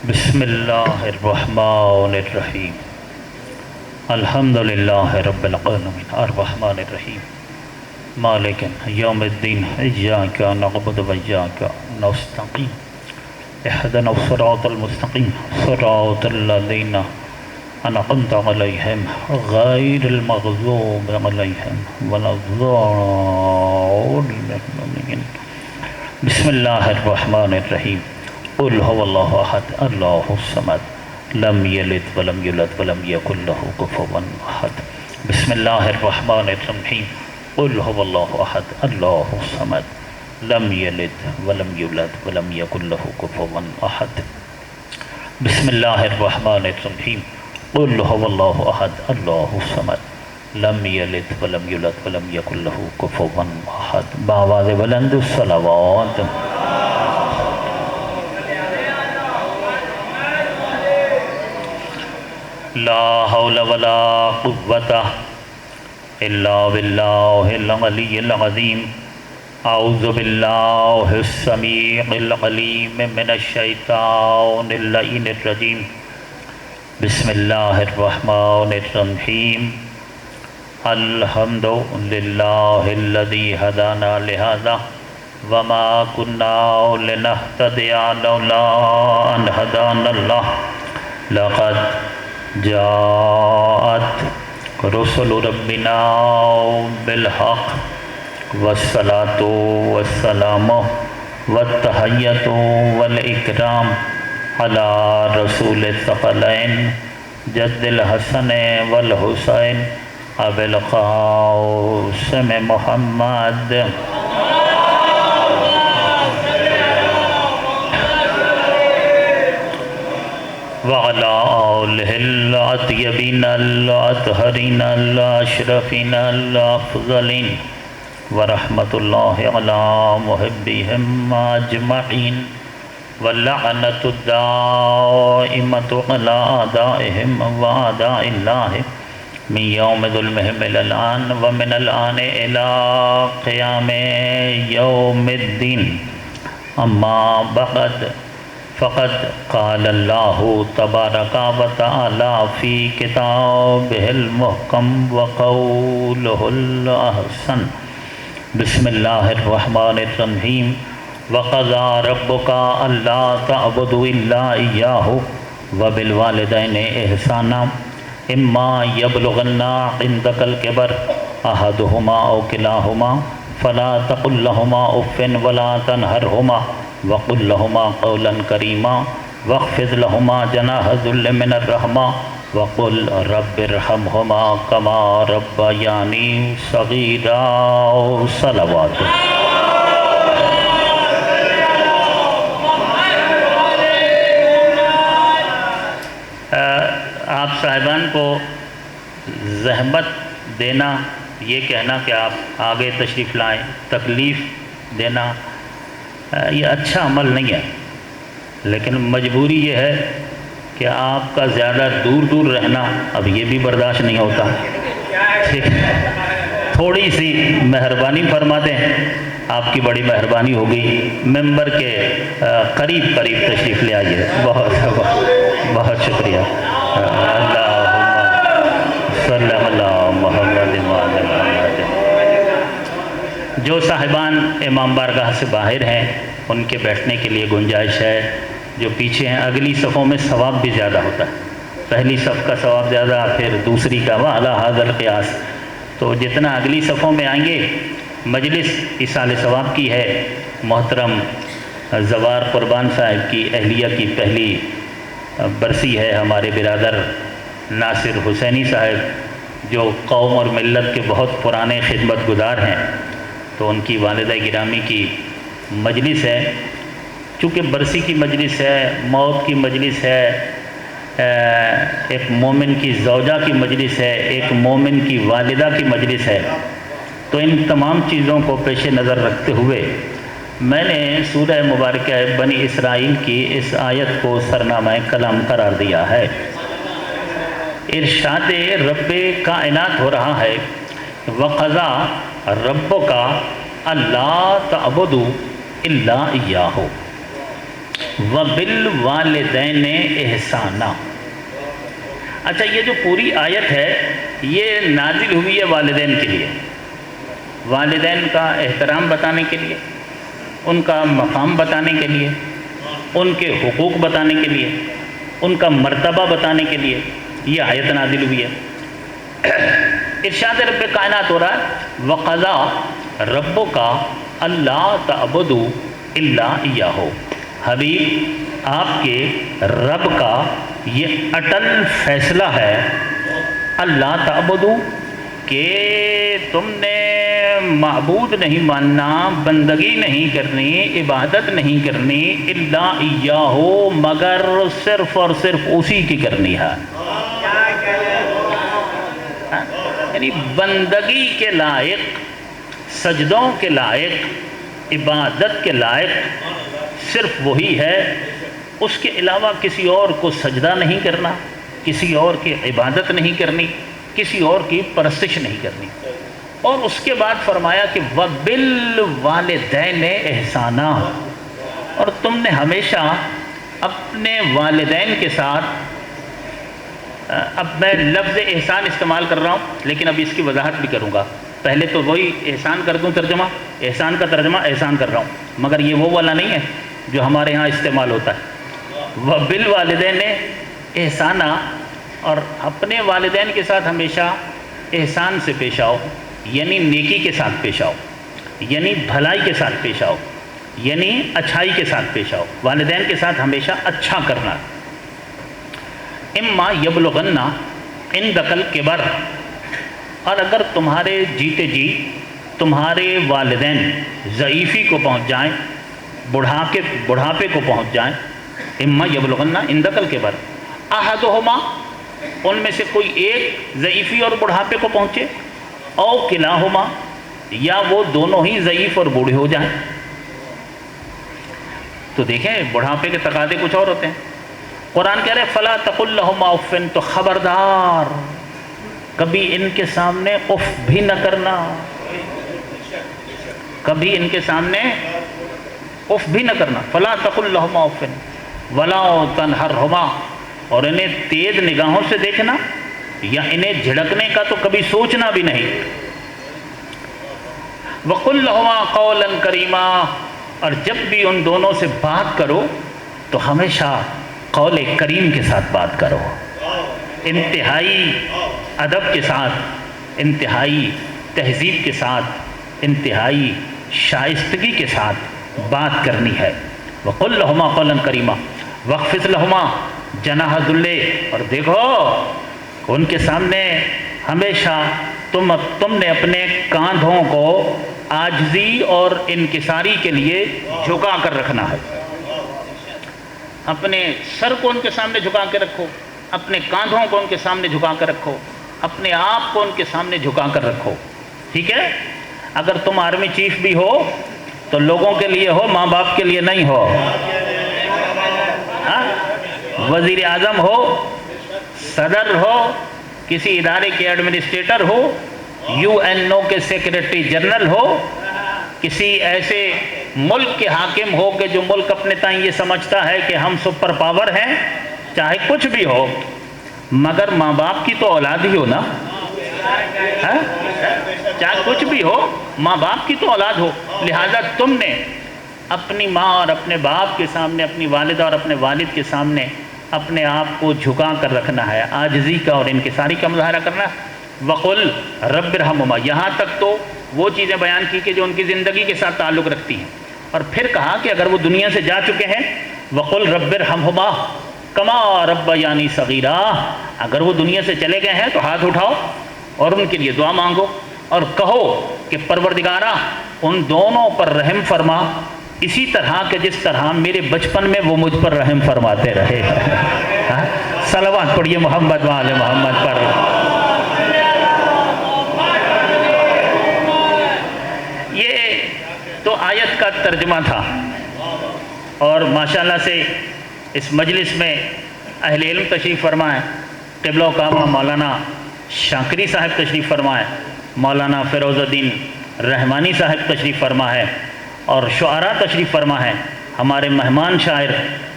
بسم اللہ الرحمن الرحیم الحمد للہ رب العالمین الرحمن الرحیم مالک یوم الدین ایاک نعبد و ایاک نستعین اہدنا الصراط المستقیم صراط الذین انعمت علیہم غیر المغضوب علیہم ولا الضالین بسم اللہ الرحمن الرحیم قل هو اللہ احد اللہ الصمد لم یلد ولم یولد ولم یکن له کفوا احد بسم اللہ الرحمن الرحیم قل هو اللہ احد اللہ الصمد لم یلد ولم یولد ولم یکن له کفوا احد بسم اللہ الرحمن الرحیم قل هو اللہ احد اللہ الصمد لم یلد ولم یولد ولم یکن له کفوا احد بآواز بلند الصلوات لا حول ولا قوة الا بالله العلي العظيم اعوذ بالله السميع العليم من الشيطان اللعين الرجيم بسم الله الرحمن الرحيم الحمد لله الذي هدانا لهذا وما كنا لنهتدي لولا أن هدانا الله لقد جاءت رسل ربنا بالحق والصلاة والسلام والتحية والإكرام على رسول الثقلين جد الحسن والحسين أبي القاسم محمد وعلى آله الأطيبين الأطهرين الأشرفين الأفضلين ورحمة الله على محبهم أجمعين واللعنة الدائمة على أعدائهم وأعداء الله من يوم ظلمهم إلى الآن ومن الآن إلى قيام يوم الدين أما بعد فقد قال الله تبارك وتعالى في كتابه المحكم وقوله الأحسن بسم الله الرحمن الرحيم وقضى ربك ألا تعبدوا إلا إياه وبالوالدين إحسانا إما يبلغن عندك الكبر أحدهما أو كلاهما فلا تقل لهما أف ولا تنهرهما وقل لهما قولا كريما واخفض لهما جناح الذل من الرحمة وقل رب ارحمهما كما ربياني صغيرا صلوات آپ صاحبان کو زحمت دینا، یہ کہنا کہ آپ آگے تشریف لائیں، تکلیف دینا یہ اچھا عمل نہیں ہے، لیکن مجبوری یہ ہے کہ آپ کا زیادہ دور دور رہنا اب یہ بھی برداشت نہیں ہوتا، تھوڑی سی مہربانی فرما دیں، آپ کی بڑی مہربانی ہوگی، ممبر کے قریب قریب تشریف لے آئیے، بہت بہت شکریہ۔ اللہم صلی علی محمد وعلی محمد۔ جو صاحبان امام بارگاہ سے باہر ہیں ان کے بیٹھنے کے لیے گنجائش ہے، جو پیچھے ہیں اگلی صفوں میں ثواب بھی زیادہ ہوتا ہے، پہلی صف کا ثواب زیادہ، پھر دوسری کا وعلی ھذا القیاس، تو جتنا اگلی صفوں میں آئیں گے مجلس ایصال ثواب کی ہے۔ محترم زوار قربان صاحب کی اہلیہ کی پہلی برسی ہے، ہمارے برادر ناصر حسینی صاحب جو قوم اور ملت کے بہت پرانے خدمت گزار ہیں، تو ان کی والدہ گرامی کی مجلس ہے، چونکہ برسی کی مجلس ہے، موت کی مجلس ہے، ایک مومن کی زوجہ کی مجلس ہے، ایک مومن کی والدہ کی مجلس ہے، تو ان تمام چیزوں کو پیش نظر رکھتے ہوئے میں نے سورہ مبارکہ بنی اسرائیل کی اس آیت کو سرنامہ کلام قرار دیا ہے۔ ارشاد رب کائنات ہو رہا ہے، وَقَضَى رَبُّكَ أَلَّا تَعْبُدُوا إِلَّا إِيَّاهُ وَبِالْوَالِدَيْنِ احسانا۔ اچھا، یہ جو پوری آیت ہے یہ نازل ہوئی ہے والدین کے لیے، والدین کا احترام بتانے کے لیے، ان کا مقام بتانے کے لیے، ان کے حقوق بتانے کے لیے، ان کا مرتبہ بتانے کے لیے یہ آیت نازل ہوئی ہے۔ ارشاد رب کائنات ہو رہا ہے وَقَضَىٰ رَبُّكَ أَلَّا تَعْبُدُوا إِلَّا إِيَّاهُ۔ حبیب، آپ کے رب کا یہ اٹل فیصلہ ہے اللہ تعبدو، کہ تم نے معبود نہیں ماننا، بندگی نہیں کرنی، عبادت نہیں کرنی، الا ایاہ، مگر صرف اور صرف اسی کی کرنی ہے۔ یعنی بندگی کے لائق، سجدوں کے لائق، عبادت کے لائق صرف وہی ہے، اس کے علاوہ کسی اور کو سجدہ نہیں کرنا، کسی اور کی عبادت نہیں کرنی، کسی اور کی پرستش نہیں کرنی۔ اور اس کے بعد فرمایا کہ وَبِالْوَالِدَيْنِ احسانا، اور تم نے ہمیشہ اپنے والدین کے ساتھ، اب میں لفظ احسان استعمال کر رہا ہوں لیکن اب اس کی وضاحت بھی کروں گا، پہلے تو وہی احسان کر دوں ترجمہ، احسان کا ترجمہ احسان کر رہا ہوں، مگر یہ وہ والا نہیں ہے جو ہمارے ہاں استعمال ہوتا ہے۔ وَبِالْوَالِدَيْنِ احسانا، اور اپنے والدین کے ساتھ ہمیشہ احسان سے پیش آؤ، یعنی نیکی کے ساتھ پیش آؤ، یعنی بھلائی کے ساتھ پیش آؤ، یعنی اچھائی کے ساتھ پیش آؤ، والدین کے ساتھ ہمیشہ اچھا کرنا۔ اما یبلغن عندک الکبر، اور اگر تمہارے جیتے جی تمہارے والدین ضعیفی کو پہنچ جائیں، بڑھاپے کو پہنچ جائیں، اما یبلغن عندک الکبر احدہما، ان میں سے کوئی ایک ضعیفی اور بڑھاپے کو پہنچے، او کلاہما، یا وہ دونوں ہی ضعیف اور بوڑھے ہو جائیں۔ تو دیکھیں بڑھاپے کے تقاضے کچھ اور ہوتے ہیں۔ قرآن کہہ رہے فلا تقل لہما اف، تو خبردار کبھی ان کے سامنے اف بھی نہ کرنا، کبھی ان کے سامنے اف بھی نہ کرنا۔ فلا تقل لہما اف ولا تنہرہما، اور انہیں تیز نگاہوں سے دیکھنا یا انہیں جھڑکنے کا تو کبھی سوچنا بھی نہیں۔ وَقُلْ لَهُمَا قَوْلًا كَرِيمًا، اور جب بھی ان دونوں سے بات کرو تو ہمیشہ قول کریم کے ساتھ بات کرو، انتہائی ادب کے ساتھ، انتہائی تہذیب کے ساتھ، انتہائی شائستگی کے ساتھ بات کرنی ہے۔ وَقُلْ لَهُمَا قَوْلًا كَرِيمًا وَاخْفِضْ لَهُمَا جناح الذل، اور دیکھو ان کے سامنے ہمیشہ تم نے اپنے کاندھوں کو عاجزی اور انکساری کے لیے جھکا کر رکھنا ہے۔ اپنے سر کو ان کے سامنے جھکا کے رکھو، اپنے کاندھوں کو ان کے سامنے جھکا کر رکھو، اپنے آپ کو ان کے سامنے جھکا کر رکھو، ٹھیک ہے؟ اگر تم آرمی چیف بھی ہو تو لوگوں کے لیے ہو، ماں باپ کے لیے نہیں ہو۔ وزیر اعظم ہو، صدر ہو، کسی ادارے کے ایڈمنسٹریٹر ہو، یو این او کے سیکریٹری جنرل ہو، کسی ایسے ملک کے حاکم ہو کہ جو ملک اپنے تائیں یہ سمجھتا ہے کہ ہم سپر پاور ہیں، چاہے کچھ بھی ہو، مگر ماں باپ کی تو اولاد ہی ہو نا، چاہے کچھ بھی ہو ماں باپ کی تو اولاد ہو۔ لہذا تم نے اپنی ماں اور اپنے باپ کے سامنے، اپنی والدہ اور اپنے والد کے سامنے اپنے آپ کو جھکا کر رکھنا ہے، عاجزی کا اور انکساری کا مظاہرہ کرنا ہے۔ وَقُلْ رَبِّ ارْحَمْهُمَا، یہاں تک تو وہ چیزیں بیان کی کہ جو ان کی زندگی کے ساتھ تعلق رکھتی ہیں، اور پھر کہا کہ اگر وہ دنیا سے جا چکے ہیں وَقُلْ رَبِّ ارْحَمْهُمَا كَمَا رَبَّيَانِي صَغِيرًا، اگر وہ دنیا سے چلے گئے ہیں تو ہاتھ اٹھاؤ اور ان کے لیے دعا مانگو اور کہو کہ پروردگارا ان دونوں پر رحم فرما، اسی طرح کہ جس طرح میرے بچپن میں وہ مجھ پر رحم فرماتے رہے۔ صلوات پڑھیے محمد وآل محمد پر۔ یہ تو آیت کا ترجمہ تھا، اور ماشاءاللہ سے اس مجلس میں اہل علم تشریف فرمائے، قبلہ و کعبہ مولانا شاکری صاحب تشریف فرمائے، مولانا فیروز الدین رحمانی صاحب تشریف فرما ہے، اور شعراء تشریف فرما ہے، ہمارے مہمان شاعر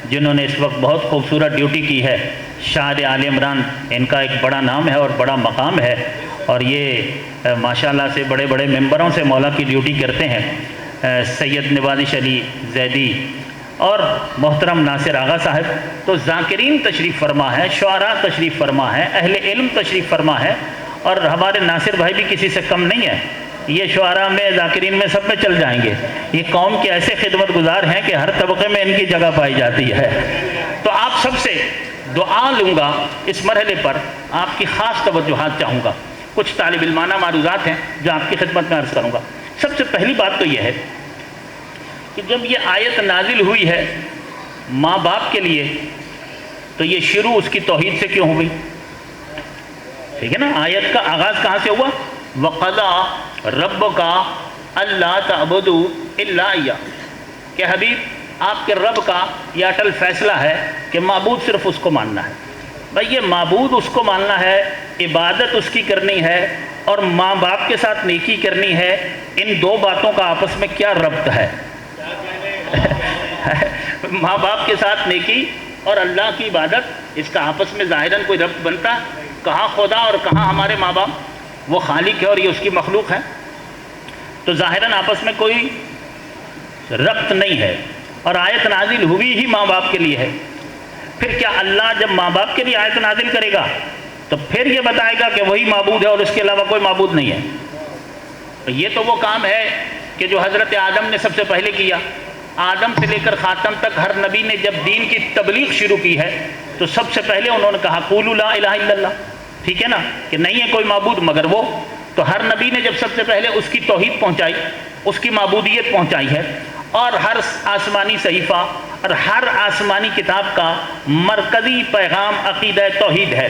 جنہوں نے اس وقت بہت خوبصورت ڈیوٹی کی ہے، شاعر آل عمران، ان کا ایک بڑا نام ہے اور بڑا مقام ہے، اور یہ ماشاءاللہ سے بڑے بڑے ممبروں سے مولا کی ڈیوٹی کرتے ہیں، سید نوازش علی زیدی اور محترم ناصر آغا صاحب۔ تو ذاکرین تشریف فرما ہے، شعراء تشریف فرما ہے، اہل علم تشریف فرما ہے، اور ہمارے ناصر بھائی بھی کسی سے کم نہیں ہے، یہ شعراء میں ذاکرین میں سب میں چل جائیں گے۔ یہ قوم کے ایسے خدمت گزار ہیں کہ ہر طبقے میں ان کی جگہ پائی جاتی ہے۔ تو آپ سب سے دعا لوں گا، اس مرحلے پر آپ کی خاص توجہات چاہوں گا، کچھ طالب علمانہ معروضات ہیں جو آپ کی خدمت میں عرض کروں گا۔ سب سے پہلی بات تو یہ ہے کہ جب یہ آیت نازل ہوئی ہے ماں باپ کے لیے، تو یہ شروع اس کی توحید سے کیوں ہو گئی؟ ٹھیک ہے نا، آیت کا آغاز کہاں سے ہوا؟ وَقَضَى رَبُّكَ أَلَّا تَعْبُدُوا إِلَّا إِيَّاهُ، کہ حبیب آپ کے رب کا یہ اٹل فیصلہ ہے کہ معبود صرف اس کو ماننا ہے۔ بھائی یہ معبود اس کو ماننا ہے، عبادت اس کی کرنی ہے، اور ماں باپ کے ساتھ نیکی کرنی ہے، ان دو باتوں کا آپس میں کیا ربط ہے؟ ماں باپ کے ساتھ نیکی اور اللہ کی عبادت، اس کا آپس میں ظاہراً کوئی ربط بنتا؟ کہاں خدا اور کہاں ہمارے ماں باپ؟ وہ خالق ہے اور یہ اس کی مخلوق ہے، تو ظاہراً آپس میں کوئی ربط نہیں ہے، اور آیت نازل ہوئی ہی ماں باپ کے لیے ہے۔ پھر کیا اللہ جب ماں باپ کے لیے آیت نازل کرے گا تو پھر یہ بتائے گا کہ وہی معبود ہے اور اس کے علاوہ کوئی معبود نہیں ہے؟ یہ تو وہ کام ہے کہ جو حضرت آدم نے سب سے پہلے کیا۔ آدم سے لے کر خاتم تک ہر نبی نے جب دین کی تبلیغ شروع کی ہے تو سب سے پہلے انہوں نے کہا قولوا لا الہ الا اللہ، ٹھیک ہے نا، کہ نہیں ہے کوئی معبود مگر وہ۔ تو ہر نبی نے جب سب سے پہلے اس کی توحید پہنچائی، اس کی معبودیت پہنچائی ہے، اور ہر آسمانی صحیفہ اور ہر آسمانی کتاب کا مرکزی پیغام عقیدہ توحید ہے۔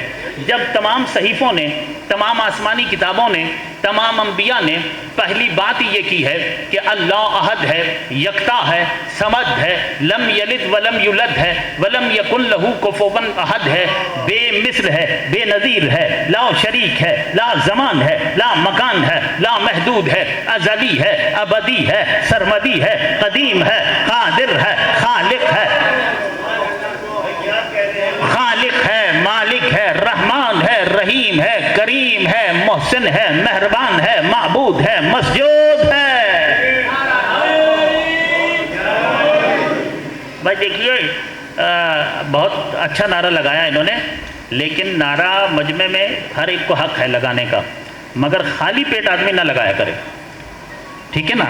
جب تمام صحیفوں نے، تمام آسمانی کتابوں نے، تمام انبیاء نے پہلی بات یہ کی ہے کہ اللہ احد ہے، یکتا ہے، صمد ہے، لم یلد ولم یولد ہے، ولم یکن لہ کفوا احد ہے، بے مثل ہے، بے نظیر ہے، لا شریک ہے، لا زمان ہے، لا مکان ہے، لا محدود ہے، ازلی ہے، ابدی ہے، سرمدی ہے، قدیم ہے، قادر ہے، خالق ہے، خالق ہے، مالک ہے، رحمان ہے، رحیم ہے، کریم ہے، محسن ہے، مہربان ہے، معبود ہے، مسجود ہے۔ بھائی دیکھیے بہت اچھا نعرہ لگایا انہوں نے، لیکن نعرہ مجمع میں ہر ایک کو حق ہے لگانے کا، مگر خالی پیٹ آدمی نہ لگایا کرے، ٹھیک ہے نا؟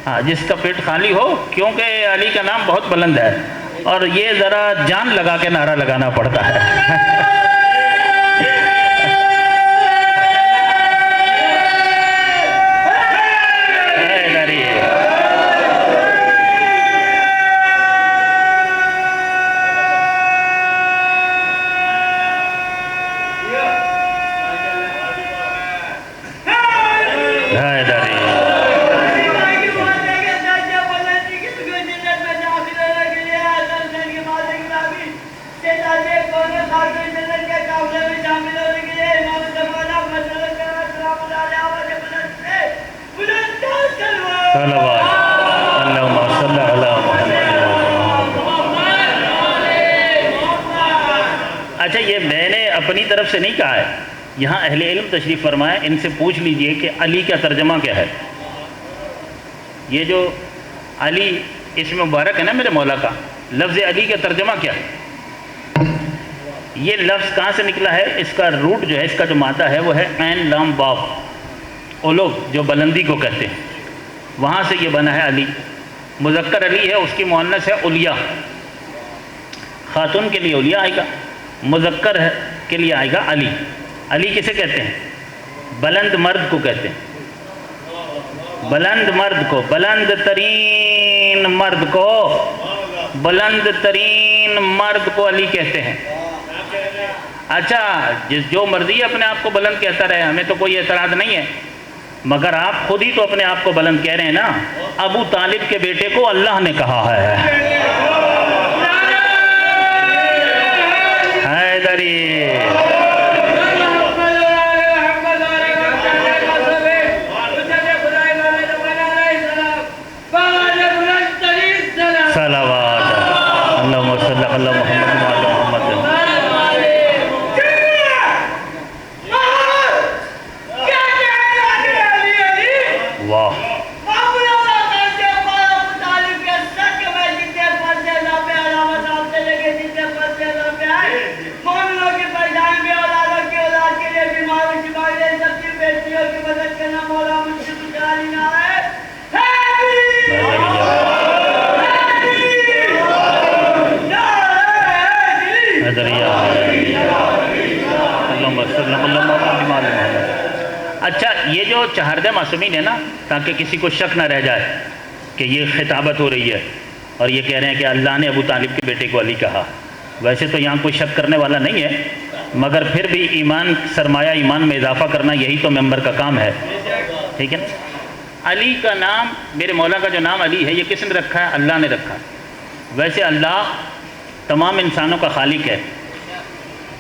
ہاں، جس کا پیٹ خالی ہو، کیونکہ علی کا نام بہت بلند ہے اور یہ ذرا جان لگا کے نعرہ لگانا پڑتا ہے۔ اچھا، یہ میں نے اپنی طرف سے نہیں کہا ہے، یہاں اہل علم تشریف فرمائے، ان سے پوچھ لیجئے کہ علی کا ترجمہ کیا ہے۔ یہ جو علی اسم مبارک ہے نا میرے مولا کا، لفظ علی کا ترجمہ کیا ہے؟ یہ لفظ کہاں سے نکلا ہے؟ اس کا روٹ جو ہے، اس کا جو مادہ ہے وہ ہے عین لام واو، اولو جو بلندی کو کہتے ہیں، وہاں سے یہ بنا ہے علی۔ مذکر علی ہے، اس کی مؤنث ہے الیاء، خاتون کے لیے الیاء آئے گا، مذکر ہے کے لیے آئے گا علی۔ علی کسے کہتے ہیں؟ بلند مرد کو کہتے ہیں، بلند مرد کو، بلند ترین مرد کو، بلند ترین مرد کو علی کہتے ہیں۔ اچھا، جو مرضی اپنے آپ کو بلند کہتا رہے، ہمیں تو کوئی اعتراض نہیں ہے، مگر آپ خود ہی تو اپنے آپ کو بلند کہہ رہے ہیں نا۔ ابو طالب کے بیٹے کو اللہ نے کہا ہے حیدری۔ صلوات نظریہ اچھا، یہ جو چہاردہ معصومین ہے نا، تاکہ کسی کو شک نہ رہ جائے کہ یہ خطابت ہو رہی ہے اور یہ کہہ رہے ہیں کہ اللہ نے ابو طالب کے بیٹے کو علی کہا. ویسے تو یہاں کوئی شک کرنے والا نہیں ہے، مگر پھر بھی ایمان، سرمایہ ایمان میں اضافہ کرنا یہی تو ممبر کا کام ہے. ٹھیک ہے. علی کا نام، میرے مولا کا جو نام علی ہے، یہ کس نے رکھا ہے؟ اللہ نے رکھا. ویسے اللہ تمام انسانوں کا خالق ہے.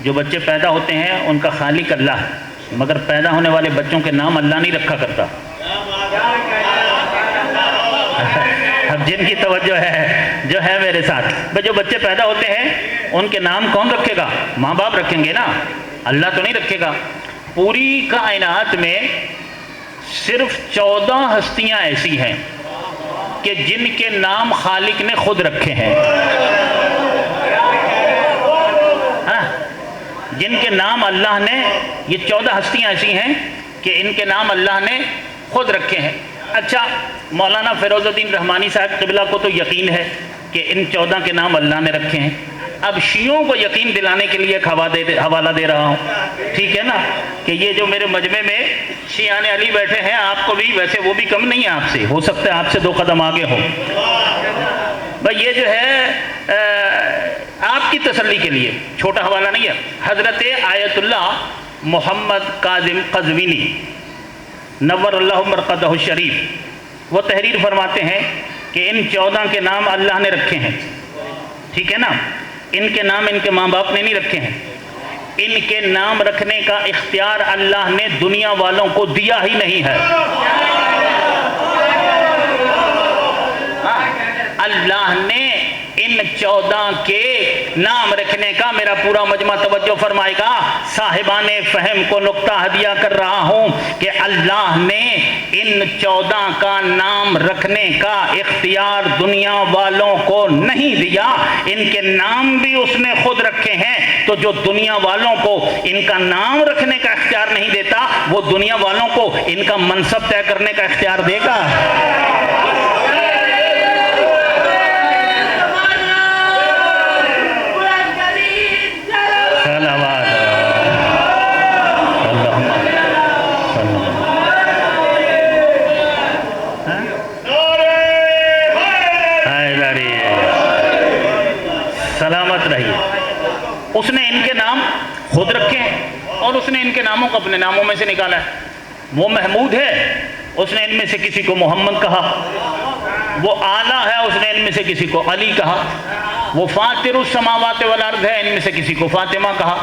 جو بچے پیدا ہوتے ہیں ان کا خالق اللہ ہے، مگر پیدا ہونے والے بچوں کے نام اللہ نہیں رکھا کرتا. اب جن کی توجہ ہے جو ہے میرے ساتھ، جو بچے پیدا ہوتے ہیں ان کے نام کون رکھے گا؟ ماں باپ رکھیں گے نا، اللہ تو نہیں رکھے گا. پوری کائنات میں صرف 14 ہستیاں ایسی ہیں کہ جن کے نام خالق نے خود رکھے ہیں. جن کے نام اللہ نے، یہ 14 ہستیاں ایسی ہیں کہ ان کے نام اللہ نے خود رکھے ہیں. اچھا، مولانا فیروز الدین رحمانی صاحب قبلہ کو تو یقین ہے کہ ان 14 کے نام اللہ نے رکھے ہیں. اب شیعوں کو یقین دلانے کے لیے ایک حوالہ دے رہا ہوں. ٹھیک ہے نا، کہ یہ جو میرے مجمع میں شیعان علی بیٹھے ہیں، آپ کو بھی، ویسے وہ بھی کم نہیں ہے آپ سے، ہو سکتا ہے آپ سے 2 قدم آگے ہو. بھائی یہ جو ہے آپ کی تسلی کے لیے چھوٹا حوالہ نہیں ہے. حضرت آیت اللہ محمد کاظم قزوینی نور اللہ مرقدہ الشریف، وہ تحریر فرماتے ہیں کہ ان 14 کے نام اللہ نے رکھے ہیں. ٹھیک ہے نا، ان کے نام ان کے ماں باپ نے نہیں رکھے ہیں. ان کے نام رکھنے کا اختیار اللہ نے دنیا والوں کو دیا ہی نہیں ہے. اللہ نے ان 14 کے نام رکھنے کا، میرا پورا مجمع توجہ فرمائے گا، صاحبان فہم کو نقطہ ہدیہ کر رہا ہوں کہ اللہ نے ان 14 کا نام رکھنے کا اختیار دنیا والوں کو نہیں دیا. ان کے نام بھی اس نے خود رکھے ہیں. تو جو دنیا والوں کو ان کا نام رکھنے کا اختیار نہیں دیتا، وہ دنیا والوں کو ان کا منصب طے کرنے کا اختیار دے گا. سلامت رہیے. اس نے ان کے نام خود رکھے ہیں اور اس نے ان کے ناموں کو اپنے ناموں میں سے نکالا ہے. وہ محمود ہے، اس نے ان میں سے کسی کو محمد کہا. وہ اعلیٰ ہے، اس نے ان میں سے کسی کو علی کہا. وہ فاطر السماوات والارض ہے، ان میں سے کسی کو فاطمہ کہا.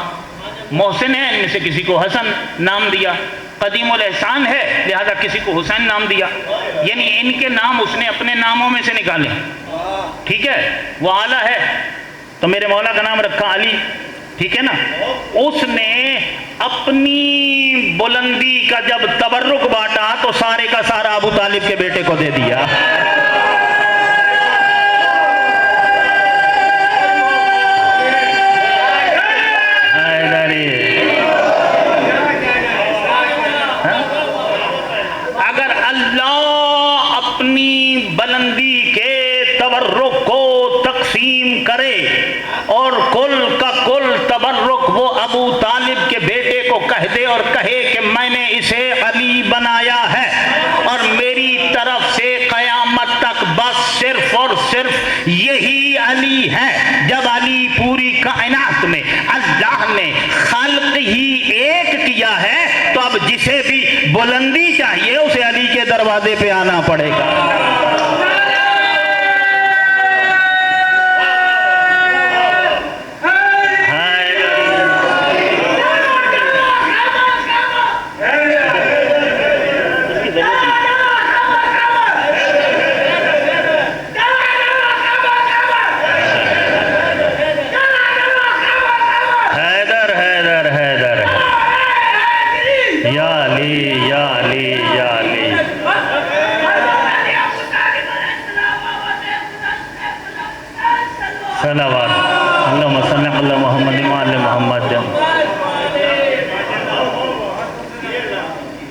محسن ہے، ان میں سے کسی کو حسن نام دیا. قدیم الاحسان ہے، لہذا کسی کو حسین نام دیا. یعنی ان کے نام اس نے اپنے ناموں میں سے نکالے. ٹھیک ہے. وہ اعلیٰ ہے تو میرے مولا کا نام رکھا علی. ٹھیک ہے نا. اس نے اپنی بلندی کا جب تبرک بانٹا تو سارے کا سارا ابو طالب کے بیٹے کو دے دیا. اگر اللہ اپنی بلندی کے تبرک کو تقسیم کرے اور کل کا کل تبرک وہ ابو طالب کے بیٹے کو کہہ دے اور کہے کہ میں نے اسے علی بنایا ہے اور میری طرف سے قیامت تک بس صرف اور صرف یہی علی ہے. جب علی پوری کائنات میں اللہ نے خلق ہی ایک کیا ہے تو اب جسے بھی بلندی چاہیے اسے علی کے دروازے پہ آنا پڑے گا. صلوات اللہم صلی علی محمد وعلی محمد.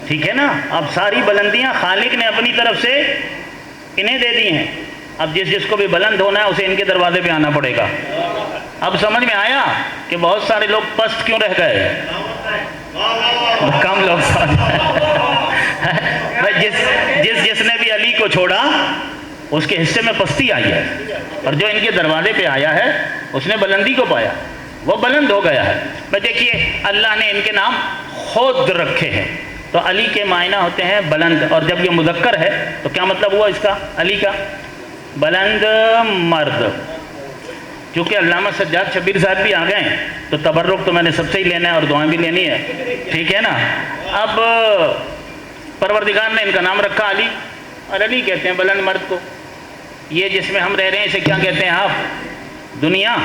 ٹھیک ہے نا. اب ساری بلندیاں خالق نے اپنی طرف سے انہیں دے دی ہیں. اب جس کو بھی بلند ہونا ہے اسے ان کے دروازے پہ آنا پڑے گا. اب سمجھ میں آیا کہ بہت سارے لوگ پست کیوں رہ گئے؟ کم لوگ جس نے بھی علی کو چھوڑا اس کے حصے میں پستی آئی ہے، اور جو ان کے دروازے پہ آیا ہے اس نے بلندی کو پایا، وہ بلند ہو گیا ہے۔ میں دیکھیے اللہ نے ان کے نام خود رکھے ہیں، تو علی کے معنی ہوتے ہیں بلند، اور جب یہ مذکر ہے تو کیا مطلب ہوا اس کا؟ علی کا بلند مرد۔ چونکہ علامہ سجاد شبیر صاحب بھی آ گئے ہیں تو تبرک تو میں نے سب سے ہی لینا ہے اور دعائیں بھی لینی ہے، ٹھیک ہے نا۔ اب پروردگار نے ان کا نام رکھا علی، اور علی کہتے ہیں بلند مرد کو۔ یہ جس میں ہم رہ رہے ہیں اسے کیا کہتے ہیں آپ؟ دنیا۔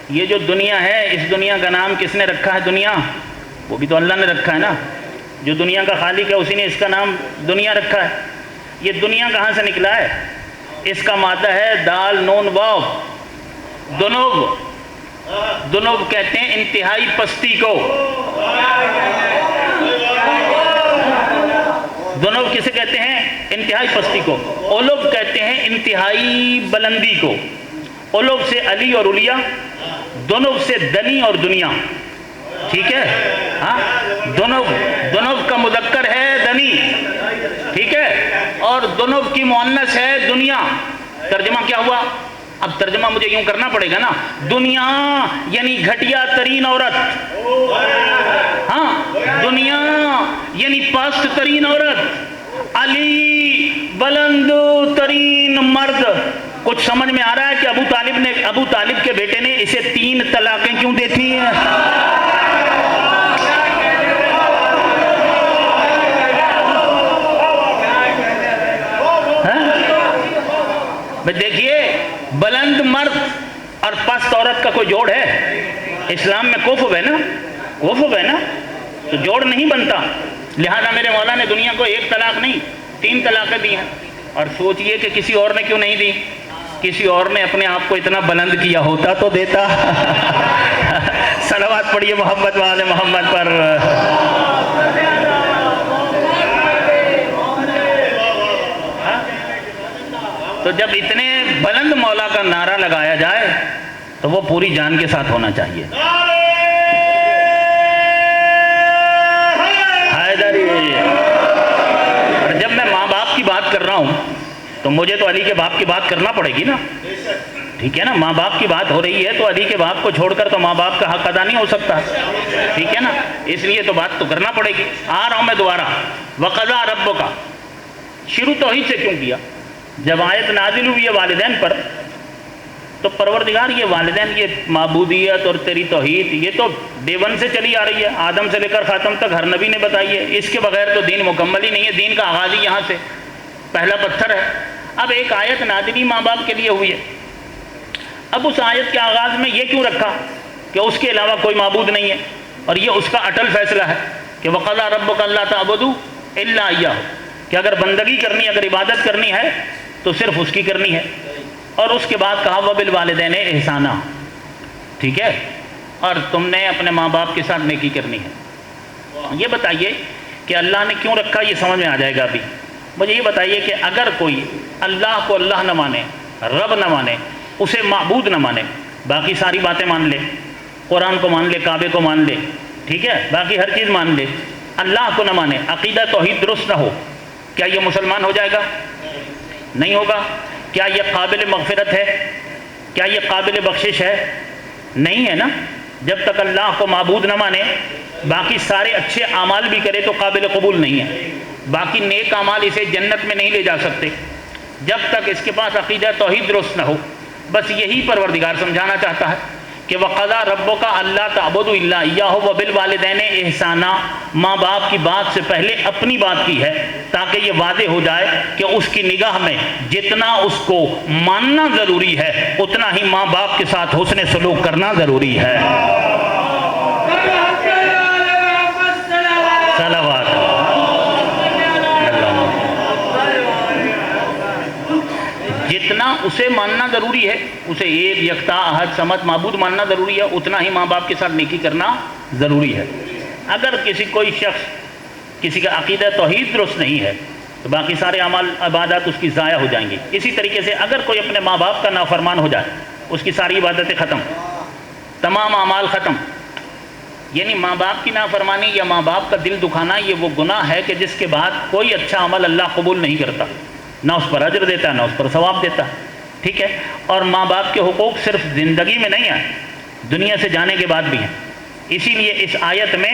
یہ جو دنیا ہے، اس دنیا کا نام کس نے رکھا ہے؟ دنیا، وہ بھی تو اللہ نے رکھا ہے نا۔ جو دنیا کا خالق ہے اسی نے اس کا نام دنیا رکھا ہے۔ یہ دنیا کہاں سے نکلا ہے؟ اس کا مادہ ہے دال نون واو، دنوب۔ دنوب کہتے ہیں انتہائی پستی کو۔ دنوب کسے کہتے ہیں؟ انتہائی پستی کو۔ اولوب کہتے ہیں انتہائی بلندی کو۔ اولوب سے علی اور اولیا، دنوب سے دنی اور دنیا، ٹھیک ہے ہاں۔ دنوب کا مذکر ہے دنی، ٹھیک ہے، اور دنوب کی مؤنث ہے دنیا۔ ترجمہ کیا ہوا؟ اب ترجمہ مجھے یوں کرنا پڑے گا نا، دنیا یعنی گھٹیا ترین عورت، ہاں، دنیا یعنی پست ترین عورت، علی بلند ترین مرد۔ کچھ سمجھ میں آ رہا ہے کہ ابو طالب کے بیٹے نے اسے 3 طلاقیں کیوں دیتی ہیں؟ دیکھیے بلند مرد اور پست عورت کا کوئی جوڑ ہے؟ اسلام میں کوفو ہے نا، کوفو ہے نا، تو جوڑ نہیں بنتا۔ لہذا میرے مولا نے دنیا کو 1 طلاق نہیں 3 طلاقیں دی ہیں۔ اور سوچئے کہ کسی اور نے کیوں نہیں دی؟ کسی اور نے اپنے آپ کو اتنا بلند کیا ہوتا تو دیتا۔ صلوات پڑھیے محمد والے محمد پر۔ تو جب اتنے بلند مولا کا نعرہ لگایا جائے تو وہ پوری جان کے ساتھ ہونا چاہیے۔ اور جب میں ماں باپ کی بات کر رہا ہوں تو مجھے تو علی کے باپ کی بات کرنا پڑے گی نا، ٹھیک ہے نا۔ ماں باپ کی بات ہو رہی ہے تو علی کے باپ کو چھوڑ کر تو ماں باپ کا حق ادا نہیں ہو سکتا، ٹھیک ہے نا۔ اس لیے تو بات تو کرنا پڑے گی۔ آ رہا ہوں میں دوبارہ۔ وَقَضَىٰ رَبُّكَ، شروع توحید سے کیوں کیا؟ جب آیت نازل ہوئی ہے والدین پر تو پروردگار یہ والدین، یہ معبودیت اور تیری توحید، یہ تو ڈے 1 سے چلی آ رہی ہے، آدم سے لے کر خاتم تک ہر نبی نے بتائی ہے۔ اس کے بغیر تو دین مکمل ہی نہیں ہے۔ دین کا آغاز ہی یہاں سے، پہلا پتھر ہے۔ اب ایک آیت نازلی ماں باپ کے لیے ہوئی ہے، اب اس آیت کے آغاز میں یہ کیوں رکھا کہ اس کے علاوہ کوئی معبود نہیں ہے؟ اور یہ اس کا اٹل فیصلہ ہے کہ وَقَضَىٰ رَبُّكَ أَلَّا تَعْبُدُوا إِلَّا إِيَّاهُ، کہ اگر بندگی کرنی ہے، اگر عبادت کرنی ہے تو صرف اس کی کرنی ہے۔ اور اس کے بعد کہا وَبِالْوَالِدَيْنِ إِحْسَانًا، ٹھیک ہے، اور تم نے اپنے ماں باپ کے ساتھ نیکی کرنی ہے۔ یہ بتائیے کہ اللہ نے کیوں رکھا، یہ سمجھ میں آ جائے گا ابھی۔ مجھے یہ بتائیے کہ اگر کوئی اللہ کو اللہ نہ مانے، رب نہ مانے، اسے معبود نہ مانے، باقی ساری باتیں مان لے، قرآن کو مان لے، کعبے کو مان لے، ٹھیک ہے، باقی ہر چیز مان لے، اللہ کو نہ مانے، عقیدہ توحید درست نہ ہو، کیا یہ مسلمان ہو جائے گا؟ نہیں ہوگا۔ کیا یہ قابل مغفرت ہے؟ کیا یہ قابل بخشش ہے؟ نہیں ہے نا۔ جب تک اللہ کو معبود نہ مانے، باقی سارے اچھے اعمال بھی کرے تو قابل قبول نہیں ہے۔ باقی نیک اعمال اسے جنت میں نہیں لے جا سکتے جب تک اس کے پاس عقیدہ توحید درست نہ ہو۔ بس یہی پروردگار سمجھانا چاہتا ہے کہ وَقَضَىٰ رَبُّكَ أَلَّا تَعْبُدُوا إِلَّا إِيَّاهُ وَبِالْوَالِدَيْنِ إِحْسَانًا، ماں باپ کی بات سے پہلے اپنی بات کی ہے تاکہ یہ واضح ہو جائے کہ اس کی نگاہ میں جتنا اس کو ماننا ضروری ہے اتنا ہی ماں باپ کے ساتھ حسن سلوک کرنا ضروری ہے۔ صلوات۔ جتنا اسے ماننا ضروری ہے، اسے ایک یکتا احد صمد معبود ماننا ضروری ہے، اتنا ہی ماں باپ کے ساتھ نیکی کرنا ضروری ہے۔ اگر کوئی شخص کسی کا عقیدہ توحید درست نہیں ہے تو باقی سارے اعمال عبادات اس کی ضائع ہو جائیں گی۔ اسی طریقے سے اگر کوئی اپنے ماں باپ کا نافرمان ہو جائے اس کی ساری عبادتیں ختم، تمام اعمال ختم۔ یعنی ماں باپ کی نافرمانی یا ماں باپ کا دل دکھانا یہ وہ گناہ ہے کہ جس کے بعد کوئی اچھا عمل اللہ قبول نہیں کرتا، نہ اس پر اجر دیتا نہ اس پر ثواب دیتا، ٹھیک ہے۔ اور ماں باپ کے حقوق صرف زندگی میں نہیں ہیں، دنیا سے جانے کے بعد بھی ہیں۔ اسی لیے اس آیت میں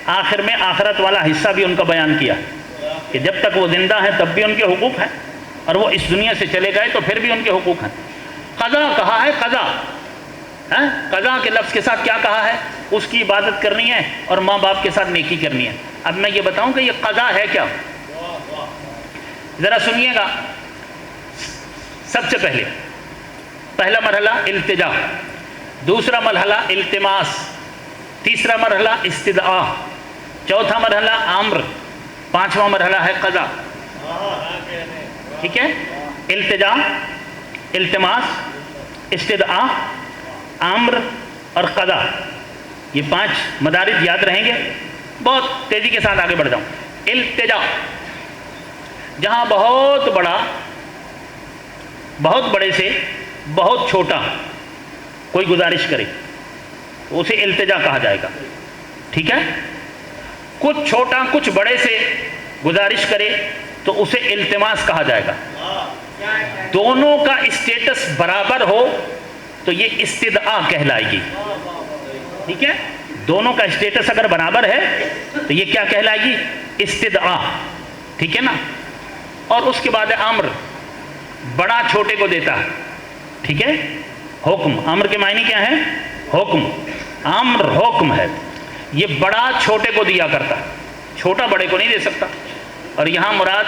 آخر میں آخرت والا حصہ بھی ان کا بیان کیا کہ جب تک وہ زندہ ہیں تب بھی ان کے حقوق ہیں، اور وہ اس دنیا سے چلے گئے تو پھر بھی ان کے حقوق ہیں۔ قضا کہا ہے، قضا، قضا کے لفظ کے ساتھ کیا کہا ہے؟ اس کی عبادت کرنی ہے اور ماں باپ کے ساتھ نیکی کرنی ہے۔ اب میں یہ بتاؤں کہ یہ قضا ہے کیا، ذرا سنیے گا۔ سب سے پہلا مرحلہ التجا، دوسرا مرحلہ التماس، تیسرا مرحلہ استدعاء، چوتھا مرحلہ امر، پانچواں مرحلہ ہے قضا، ٹھیک ہے۔ التجا، التماس، استدعاء، امر اور قضا، یہ 5 مدارج یاد رہیں گے۔ بہت تیزی کے ساتھ آگے بڑھ جاؤں۔ التجا، جہاں بہت بڑے سے بہت چھوٹا کوئی گزارش کرے تو اسے التجا کہا جائے گا، ٹھیک ہے۔ کچھ چھوٹا کچھ بڑے سے گزارش کرے تو اسے التماس کہا جائے گا۔ دونوں کا اسٹیٹس برابر ہو تو یہ استدعاء کہلائے گی، ٹھیک ہے۔ دونوں کا اسٹیٹس اگر برابر ہے تو یہ کیا کہلائے گی؟ استدعاء، ٹھیک ہے نا۔ اور اس کے بعد امر، بڑا چھوٹے کو دیتا ہے، ٹھیک ہے۔ حکم، امر کے معنی کیا ہے؟ حکم، امر حکم ہے، یہ بڑا چھوٹے کو دیا کرتا ہے، چھوٹا بڑے کو نہیں دے سکتا۔ اور یہاں مراد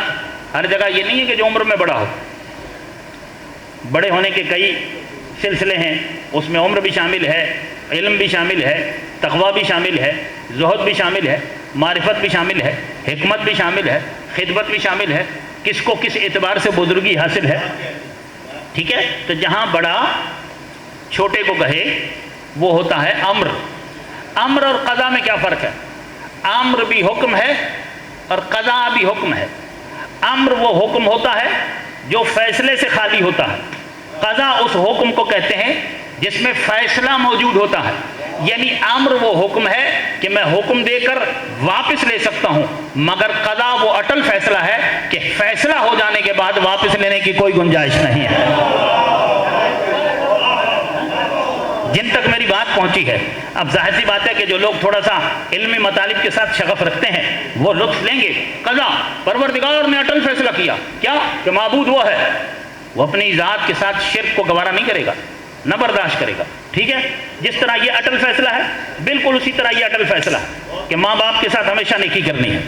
ہر جگہ یہ نہیں ہے کہ جو عمر میں بڑا ہو، بڑے ہونے کے کئی سلسلے ہیں، اس میں عمر بھی شامل ہے، علم بھی شامل ہے، تقوی بھی شامل ہے، زہد بھی شامل ہے، معرفت بھی شامل ہے، حکمت بھی شامل ہے، خدمت بھی شامل ہے، کس کو کس اعتبار سے بزرگی حاصل ہے، ٹھیک ہے۔ تو جہاں بڑا چھوٹے کو کہے وہ ہوتا ہے امر۔ امر اور قضا میں کیا فرق ہے؟ امر بھی حکم ہے اور قضا بھی حکم ہے۔ امر وہ حکم ہوتا ہے جو فیصلے سے خالی ہوتا ہے، قضا اس حکم کو کہتے ہیں جس میں فیصلہ موجود ہوتا ہے۔ یعنی امر وہ حکم ہے کہ میں حکم دے کر واپس لے سکتا ہوں، مگر قضا وہ اٹل فیصلہ ہے کہ فیصلہ ہو جانے کے بعد واپس لینے کی کوئی گنجائش نہیں ہے۔ جن تک میری بات پہنچی ہے، اب ظاہر سی بات ہے کہ جو لوگ تھوڑا سا علمی مطالب کے ساتھ شغف رکھتے ہیں وہ لطف لیں گے۔ قضا، پروردگار نے اٹل فیصلہ کیا، کیا کہ معبود وہ ہے، وہ اپنی ذات کے ساتھ شرک کو گوارا نہیں کرے گا، نہ برداشت کرے گا، ٹھیک ہے۔ جس طرح یہ اٹل فیصلہ ہے، بالکل اسی طرح یہ اٹل فیصلہ ہے کہ ماں باپ کے ساتھ ہمیشہ نیکی کرنی ہے۔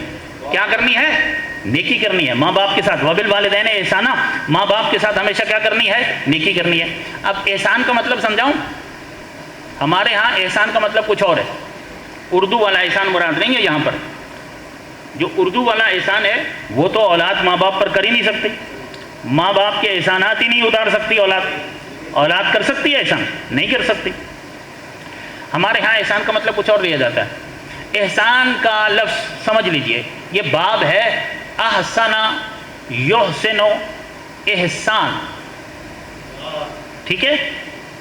کیا کرنی ہے؟ نیکی کرنی ہے ماں باپ کے ساتھ۔ وبالوالدین احسانا، ماں باپ کے ساتھ ہمیشہ کیا کرنی ہے؟ نیکی کرنی ہے۔ اب احسان کا مطلب سمجھاؤں؟ ہمارے ہاں احسان کا مطلب کچھ اور ہے، اردو والا احسان مراد نہیں ہے یہاں پر۔ جو اردو والا احسان ہے وہ تو اولاد ماں باپ پر کر ہی نہیں سکتی، ماں باپ کے احسانات ہی نہیں اتار سکتی اولاد کر سکتی ہے احسان؟ نہیں کر سکتی۔ ہمارے ہاں احسان کا مطلب کچھ اور لیا جاتا ہے۔ احسان کا لفظ سمجھ لیجئے، یہ باب ہے احسن یحسن احسان، ٹھیک ہے۔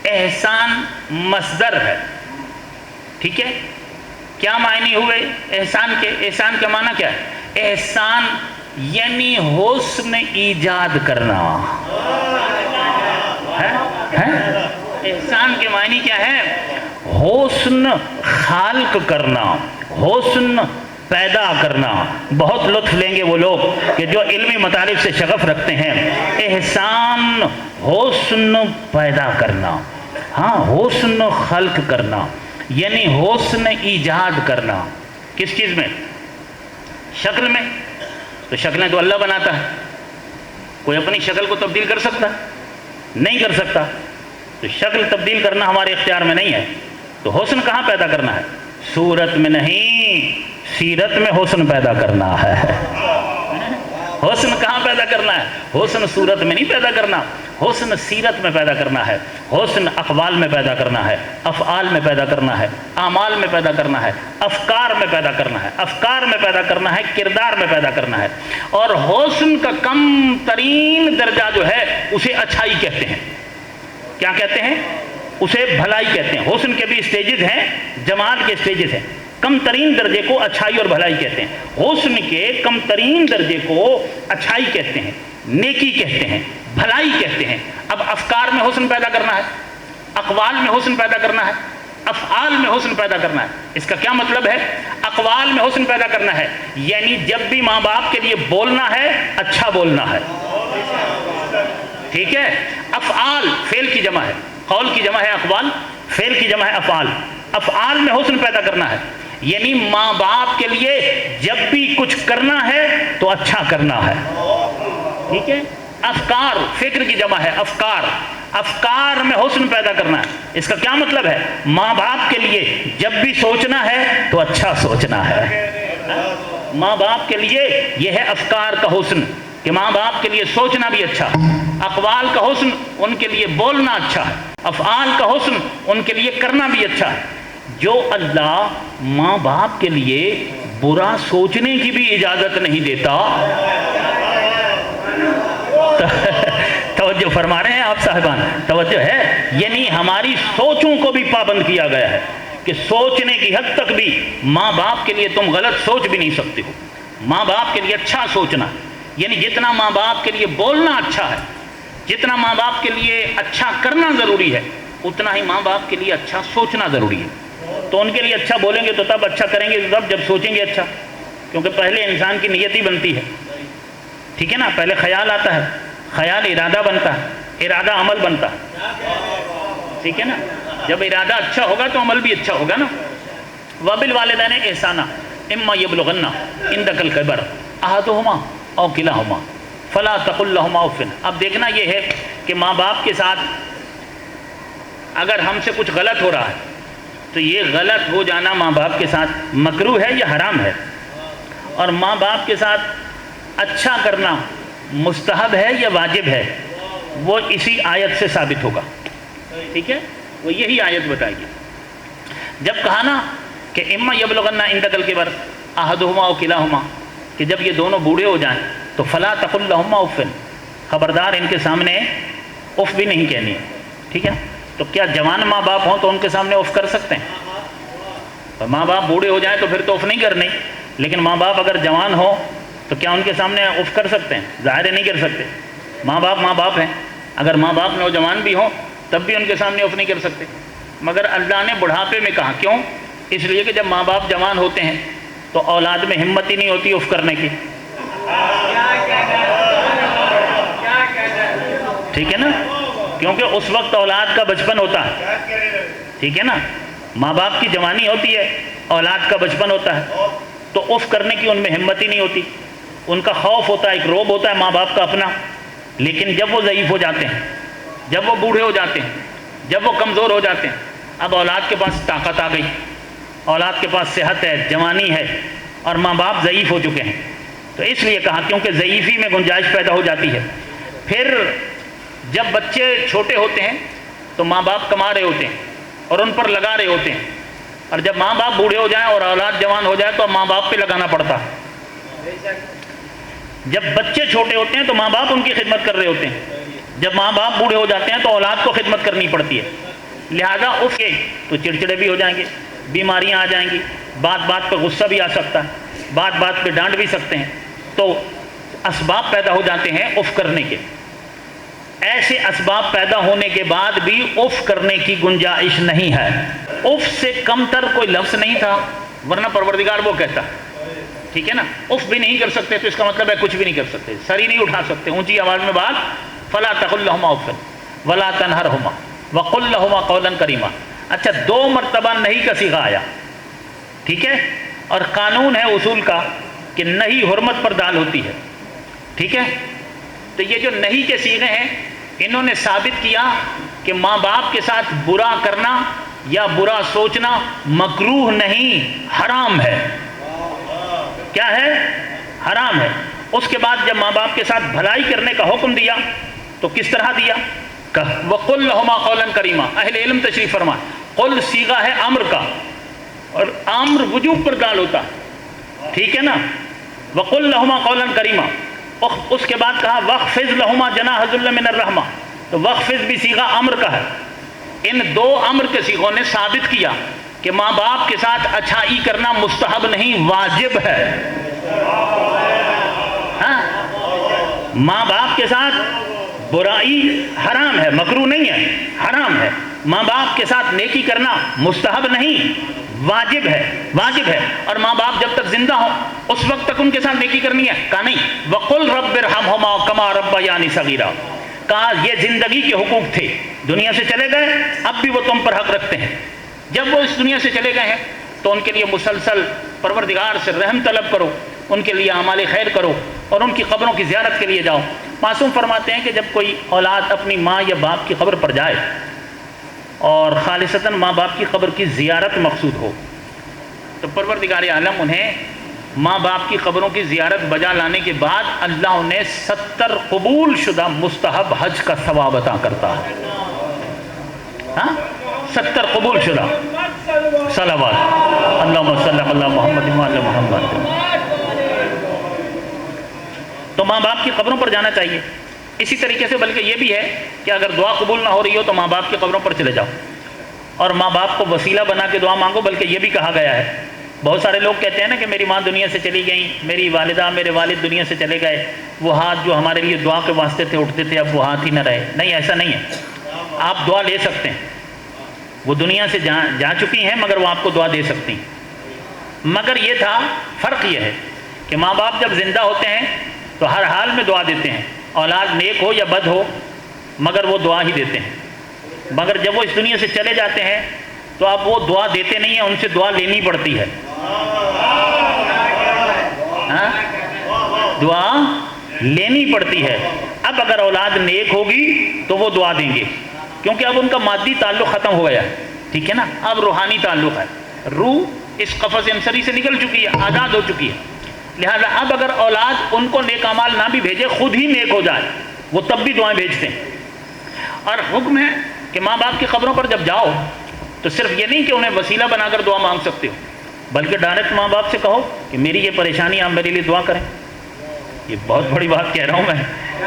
احسان مصدر ہے، ٹھیک ہے۔ کیا معنی ہوئے احسان کے؟ احسان کا معنی کیا ہے؟ احسان یعنی حسن ایجاد کرنا ہے۔ احسان کے معنی کیا ہے؟ حسن خالق کرنا، حسن پیدا کرنا۔ بہت لطف لیں گے وہ لوگ کہ جو علمی مطالب سے شغف رکھتے ہیں۔ احسان حسن پیدا کرنا، ہاں، حسن خلق کرنا یعنی حسن ایجاد کرنا۔ کس چیز میں؟ شکل میں۔ تو شکلیں تو اللہ بناتا ہے، کوئی اپنی شکل کو تبدیل کر سکتا؟ نہیں کر سکتا۔ تو شکل تبدیل کرنا ہمارے اختیار میں نہیں ہے۔ تو حسن کہاں پیدا کرنا ہے؟ صورت میں نہیں، سیرت میں حسن پیدا کرنا ہے۔ حسن کہاں پیدا کرنا ہے؟ حسن صورت میں نہیں پیدا کرنا، حسن سیرت میں پیدا کرنا ہے، حسن اقوال میں پیدا کرنا ہے، افعال میں پیدا کرنا ہے، اعمال میں پیدا کرنا ہے، افکار میں پیدا کرنا ہے، افکار میں پیدا کرنا ہے، کردار میں پیدا کرنا ہے۔ اور حسن کا کم ترین درجہ جو ہے اسے اچھائی کہتے ہیں۔ کیا کہتے ہیں؟ اسے بھلائی کہتے ہیں۔ حسن کے بھی اسٹیجز ہیں، جمال کے اسٹیجز ہیں۔ کم ترین درجے کو اچھائی اور بھلائی کہتے ہیں۔ حسن کے کم ترین درجے کو اچھائی کہتے ہیں، نیکی کہتے ہیں، بھلائی کہتے ہیں۔ اب افکار میں حسن پیدا کرنا ہے، اقوال میں حسن پیدا کرنا ہے، افعال میں حسن پیدا کرنا ہے۔ اس کا کیا مطلب ہے؟ اقوال میں حسن پیدا کرنا ہے، یعنی جب بھی ماں باپ کے لیے بولنا ہے اچھا بولنا ہے، ٹھیک ہے؟ افعال فعل کی جمع ہے، قول کی جمع ہے اقوال، فعل کی جمع ہے افعال۔ افعال میں حسن پیدا کرنا ہے، یعنی ماں باپ کے لیے جب بھی کچھ کرنا ہے تو اچھا کرنا ہے، ٹھیک ہے؟ افکار فکر کی جمع ہے افکار، افکار میں حسن پیدا کرنا ہے۔ اس کا کیا مطلب ہے؟ ماں باپ کے لیے جب بھی سوچنا ہے تو اچھا سوچنا ہے۔ ماں باپ کے لیے یہ ہے افکار کا حسن، کہ ماں باپ کے لیے سوچنا بھی اچھا، اقوال کا حسن ان کے لیے بولنا اچھا ہے، افعال کا حسن ان کے لیے کرنا بھی اچھا ہے۔ جو اللہ ماں باپ کے لیے برا سوچنے کی بھی اجازت نہیں دیتا، توجہ فرما رہے ہیں آپ صاحبان؟ توجہ ہے، یعنی ہماری سوچوں کو بھی پابند کیا گیا ہے کہ سوچنے کی حد تک بھی ماں باپ کے لیے تم غلط سوچ بھی نہیں سکتے ہو۔ ماں باپ کے لیے اچھا سوچنا، یعنی جتنا ماں باپ کے لیے بولنا اچھا ہے، جتنا ماں باپ کے لیے اچھا کرنا ضروری ہے، اتنا ہی ماں باپ کے لیے اچھا سوچنا ضروری ہے۔ تو ان کے لیے اچھا بولیں گے تو تب اچھا کریں گے، تب جب سوچیں گے اچھا، کیونکہ پہلے انسان کی نیت ہی بنتی ہے، ٹھیک ہے نا؟ پہلے خیال آتا ہے، خیال ارادہ بنتا ہے، ارادہ عمل بنتا ہے، ٹھیک ہے نا؟ جب ارادہ اچھا ہوگا تو عمل بھی اچھا ہوگا نا۔ وَبِالْوَالِدَيْنِ إِحْسَانًا إِمَّا يَبْلُغَنَّ عِندَكَ الْكِبَرَ أَحَدُهُمَا أَوْ كِلَاهُمَا فَلَا تَقُل لَّهُمَا أُفٍّ۔ اب دیکھنا یہ ہے کہ ماں باپ کے ساتھ اگر ہم سے کچھ غلط ہو رہا ہے تو یہ غلط ہو جانا ماں باپ کے ساتھ مکروہ ہے یا حرام ہے؟ اور ماں باپ کے ساتھ اچھا کرنا مستحب ہے یا واجب ہے؟ وہ اسی آیت سے ثابت ہوگا، ٹھیک ہے؟ وہ یہی آیت بتائے گی۔ جب کہا نا کہ اما یبلغن عندک الکبر احدہما او کلاہما، کہ جب یہ دونوں بوڑھے ہو جائیں تو فلا تقل لہما اف، خبردار ان کے سامنے اف بھی نہیں کہنی ہے، ٹھیک ہے؟ تو کیا جوان ماں باپ ہوں تو ان کے سامنے اف کر سکتے ہیں؟ اور ماں باپ بوڑھے ہو جائیں تو پھر تو اف نہیں کرنی، لیکن ماں باپ اگر جوان ہو تو کیا ان کے سامنے اف کر سکتے ہیں؟ ظاہر ہے نہیں کر سکتے۔ ماں باپ ہیں، اگر ماں باپ نوجوان بھی ہوں تب بھی ان کے سامنے اف نہیں کر سکتے۔ مگر اللہ نے بڑھاپے میں کہا، کیوں؟ اس لیے کہ جب ماں باپ جوان ہوتے ہیں تو اولاد میں ہمت ہی نہیں ہوتی اف کرنے کی، ٹھیک ہے نا؟ کیونکہ اس وقت اولاد کا بچپن ہوتا ہے، ٹھیک ہے نا؟ ماں باپ کی جوانی ہوتی ہے، اولاد کا بچپن ہوتا ہے، تو اف کرنے کی ان میں ہمت ہی نہیں ہوتی، ان کا خوف ہوتا ہے، ایک روب ہوتا ہے ماں باپ کا اپنا۔ لیکن جب وہ ضعیف ہو جاتے ہیں، جب وہ بوڑھے ہو جاتے ہیں، جب وہ کمزور ہو جاتے ہیں، اب اولاد کے پاس طاقت آ گئی، اولاد کے پاس صحت ہے، جوانی ہے، اور ماں باپ ضعیف ہو چکے ہیں، تو اس لیے کہا کیونکہ ضعیفی میں گنجائش پیدا ہو جاتی ہے۔ پھر جب بچے چھوٹے ہوتے ہیں تو ماں باپ کما رہے ہوتے ہیں اور ان پر لگا رہے ہوتے ہیں، اور جب ماں باپ بوڑھے ہو جائیں اور اولاد جوان ہو جائے تو ماں باپ پہ لگانا پڑتا ہے۔ جب بچے چھوٹے ہوتے ہیں تو ماں باپ ان کی خدمت کر رہے ہوتے ہیں، جب ماں باپ بوڑھے ہو جاتے ہیں تو اولاد کو خدمت کرنی پڑتی ہے۔ لہذا اف کے تو چڑچڑے بھی ہو جائیں گے، بیماریاں آ جائیں گی، بات بات پہ غصہ بھی آ سکتا ہے، بات بات پہ ڈانٹ بھی سکتے ہیں، تو اسباب پیدا ہو جاتے ہیں اف کرنے کے۔ ایسے اسباب پیدا ہونے کے بعد بھی اف کرنے کی گنجائش نہیں ہے۔ اف سے کم تر کوئی لفظ نہیں تھا، ورنہ پروردگار وہ کہتا، ٹھیک ہے نا؟ اف بھی نہیں کر سکتے تو اس کا مطلب ہے کچھ بھی نہیں کر سکتے، سر ہی نہیں اٹھا سکتے، اونچی آواز میں بات۔ فلا تقل لهما اف ولا تنهرهما وقل لهما قولا کریما۔ اچھا، 2 مرتبہ نہیں کا صیغہ آیا، ٹھیک ہے؟ اور قانون ہے اصول کا کہ نہیں حرمت پر دال ہوتی ہے، ٹھیک ہے؟ تو یہ جو نہیں کے صیغے ہیں انہوں نے ثابت کیا کہ ماں باپ کے ساتھ برا کرنا یا برا سوچنا مکروہ نہیں، حرام ہے۔ کیا ہے؟ حرام ہے۔ اس کے بعد جب ماں باپ کے ساتھ بھلائی کرنے کا حکم دیا تو کس طرح دیا؟ وَقُلْ لَهُمَا قَوْلًا كَرِيمًا۔ اہل علم تشریف فرما، قل صیغہ ہے امر کا، اور امر وجوب پر دال ہوتا ہے، ٹھیک ہے نا؟ وَقُلْ لَهُمَا قَوْلًا كَرِيمًا۔ اس کے بعد کہا وَخْفِضْ لَهُمَا جَنَاحَ الذُّلِّ مِنَ الرَّحْمَةِ، تو وقفز بھی صیغہ امر کا ہے. ان دو امر کے صیغوں نے ثابت کیا کہ ماں باپ کے ساتھ اچھائی کرنا مستحب نہیں، واجب ہے. ہاں، ماں باپ کے ساتھ برائی حرام ہے، مکروہ نہیں ہے، حرام ہے. ماں باپ کے ساتھ نیکی کرنا مستحب نہیں، واجب ہے، واجب ہے. اور ماں باپ جب تک زندہ ہوں اس وقت تک ان کے ساتھ نیکی کرنی ہے. کہا نہیں، وَقُلْ رَبِّ ارْحَمْهُمَا كَمَا رَبَّيَانِي صَغِيرًا. کہا یہ زندگی کے حقوق تھے، دنیا سے چلے گئے، اب بھی وہ تم پر حق رکھتے ہیں. جب وہ اس دنیا سے چلے گئے ہیں تو ان کے لیے مسلسل پروردگار سے رحم طلب کرو، ان کے لیے اعمال خیر کرو اور ان کی قبروں کی زیارت کے لیے جاؤ. معصوم فرماتے ہیں کہ جب کوئی اولاد اپنی ماں یا باپ کی قبر پر جائے اور خالصتاً ماں باپ کی قبر کی زیارت مقصود ہو تو پروردگار عالم انہیں ماں باپ کی قبروں کی زیارت بجا لانے کے بعد اللہ انہیں 70 قبول شدہ مستحب حج کا ثواب عطا کرتا ہے. ہاں، 70 قبول شدہ صلوات اللہم صلی علی محمد وعلی محمد. تو ماں باپ کی قبروں پر جانا چاہیے. اسی طریقے سے بلکہ یہ بھی ہے کہ اگر دعا قبول نہ ہو رہی ہو تو ماں باپ کی قبروں پر چلے جاؤ اور ماں باپ کو وسیلہ بنا کے دعا مانگو. بلکہ یہ بھی کہا گیا ہے، بہت سارے لوگ کہتے ہیں نا کہ میری ماں دنیا سے چلی گئیں، میری والدہ میرے والد دنیا سے چلے گئے، وہ ہاتھ جو ہمارے لیے دعا کے واسطے تھے اٹھتے تھے اب وہ ہاتھ ہی نہ رہے. نہیں، ایسا نہیں ہے. آپ دعا لے سکتے ہیں، وہ دنیا سے جا چکی ہیں مگر وہ آپ کو دعا دے سکتی ہیں. مگر یہ تھا، فرق یہ ہے کہ ماں باپ جب زندہ ہوتے ہیں تو ہر حال میں دعا دیتے ہیں، اولاد نیک ہو یا بد ہو مگر وہ دعا ہی دیتے ہیں. مگر جب وہ اس دنیا سے چلے جاتے ہیں تو اب وہ دعا دیتے نہیں ہیں، ان سے دعا لینی پڑتی ہے. ہاں، دعا لینی پڑتی ہے. اب اگر اولاد نیک ہوگی تو وہ دعا دیں گے کیونکہ اب ان کا مادی تعلق ختم ہو گیا ہے، ٹھیک ہے نا. اب روحانی تعلق ہے، روح اس قفس انصری سے نکل چکی ہے، آزاد ہو چکی ہے. لہذا اب اگر اولاد ان کو نیک اعمال نہ بھی بھیجے، خود ہی نیک ہو جائے، وہ تب بھی دعائیں بھیجتے ہیں. اور حکم ہے کہ ماں باپ کی قبروں پر جب جاؤ تو صرف یہ نہیں کہ انہیں وسیلہ بنا کر دعا مانگ سکتے ہو، بلکہ ڈائریکٹ ماں باپ سے کہو کہ میری یہ پریشانی آپ میرے لیے دعا کریں. یہ بہت بڑی بات کہہ رہا ہوں میں،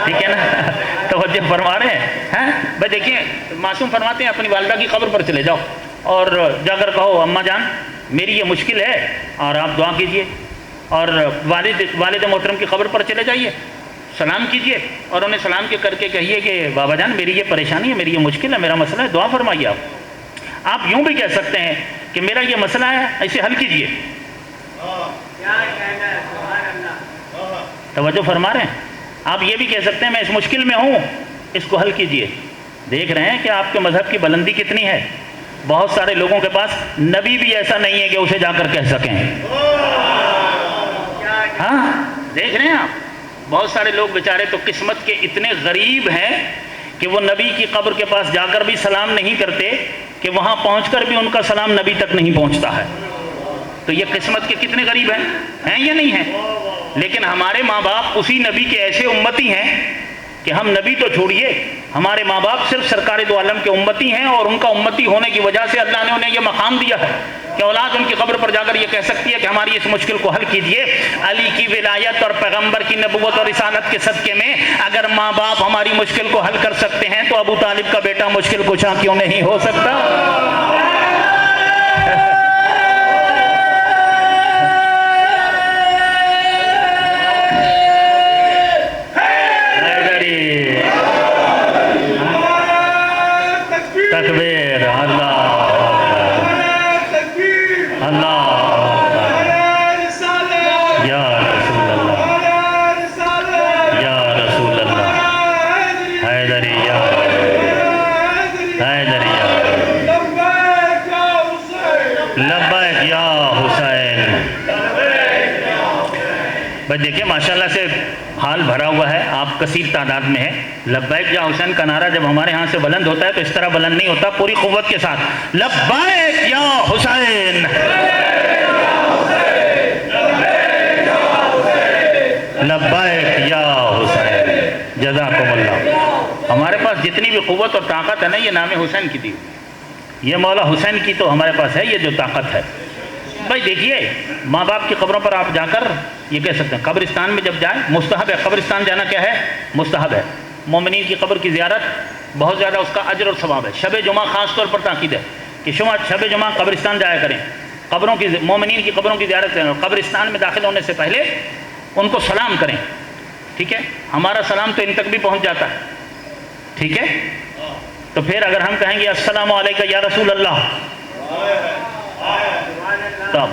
ٹھیک ہے نا. توجہ فرما رہے ہیں. بھائی دیکھیں، معصوم فرماتے ہیں اپنی والدہ کی قبر پر چلے جاؤ اور جا کر کہو اماں جان میری یہ مشکل ہے اور آپ دعا کیجئے. اور والد محترم کی قبر پر چلے جائیے، سلام کیجئے اور انہیں سلام کے کر کے کہیے کہ بابا جان میری یہ پریشانی ہے، میری یہ مشکل ہے، میرا مسئلہ ہے، دعا فرمائیے. آپ یوں بھی کہہ سکتے ہیں کہ میرا یہ مسئلہ ہے، اسے حل کیجئے. توجہ فرما رہے ہیں. آپ یہ بھی کہہ سکتے ہیں میں اس مشکل میں ہوں، اس کو حل کیجئے. دیکھ رہے ہیں کہ آپ کے مذہب کی بلندی کتنی ہے. بہت سارے لوگوں کے پاس نبی بھی ایسا نہیں ہے کہ اسے جا کر کہہ سکیں. ہاں، دیکھ رہے ہیں آپ، بہت سارے لوگ بیچارے تو قسمت کے اتنے غریب ہیں کہ وہ نبی کی قبر کے پاس جا کر بھی سلام نہیں کرتے کہ وہاں پہنچ کر بھی ان کا سلام نبی تک نہیں پہنچتا ہے. تو یہ قسمت کے کتنے غریب ہیں یا نہیں ہیں؟ لیکن ہمارے ماں باپ اسی نبی کے ایسے امتی ہیں کہ ہم نبی تو چھوڑیے، ہمارے ماں باپ صرف سرکار دو عالم کے امتی ہیں اور ان کا امتی ہونے کی وجہ سے اللہ نے انہیں یہ مقام دیا ہے کہ اولاد ان کی قبر پر جا کر یہ کہہ سکتی ہے کہ ہماری اس مشکل کو حل کیجئے. علی کی ولایت اور پیغمبر کی نبوت اور رسالت کے صدقے میں اگر ماں باپ ہماری مشکل کو حل کر سکتے ہیں تو ابو طالب کا بیٹا مشکل کشا کیوں نہیں ہو سکتا؟ تکبیر، اللہ اللہ، یا رسول اللہ، یا رسول اللہ، حیدری یا حیدری یا لبیک یا حسین. بھائی دیکھیں ماشاءاللہ سے حال بھرا ہوا ہے، آپ کثیر تعداد میں ہیں. لبیک یا حسین کا نعرہ جب ہمارے ہاں سے بلند ہوتا ہے تو اس طرح بلند نہیں ہوتا، پوری قوت کے ساتھ لبیک یا حسین، لبیک یا حسین. جزاکم اللہ. ہمارے پاس جتنی بھی قوت اور طاقت ہے نا یہ نام حسین کی دی، یہ مولا حسین کی تو ہمارے پاس ہے یہ جو طاقت ہے. بھائی دیکھیے ماں باپ کی قبروں پر آپ جا کر یہ کہہ سکتے ہیں. قبرستان میں جب جائیں مستحب ہے، قبرستان جانا کیا ہے؟ مستحب ہے. مومنین کی قبر کی زیارت بہت زیادہ اس کا اجر اور ثواب ہے۔ شب جمعہ خاص طور پر تاکید ہے کہ شب جمعہ قبرستان جایا کریں، قبروں کی مومنین کی قبروں کی زیارت کریں، اور قبرستان میں داخل ہونے سے پہلے ان کو سلام کریں، ٹھیک ہے؟ ہمارا سلام تو ان تک بھی پہنچ جاتا ہے، ٹھیک ہے؟ تو پھر اگر ہم کہیں گے السلام علیکم یا رسول اللہ، تو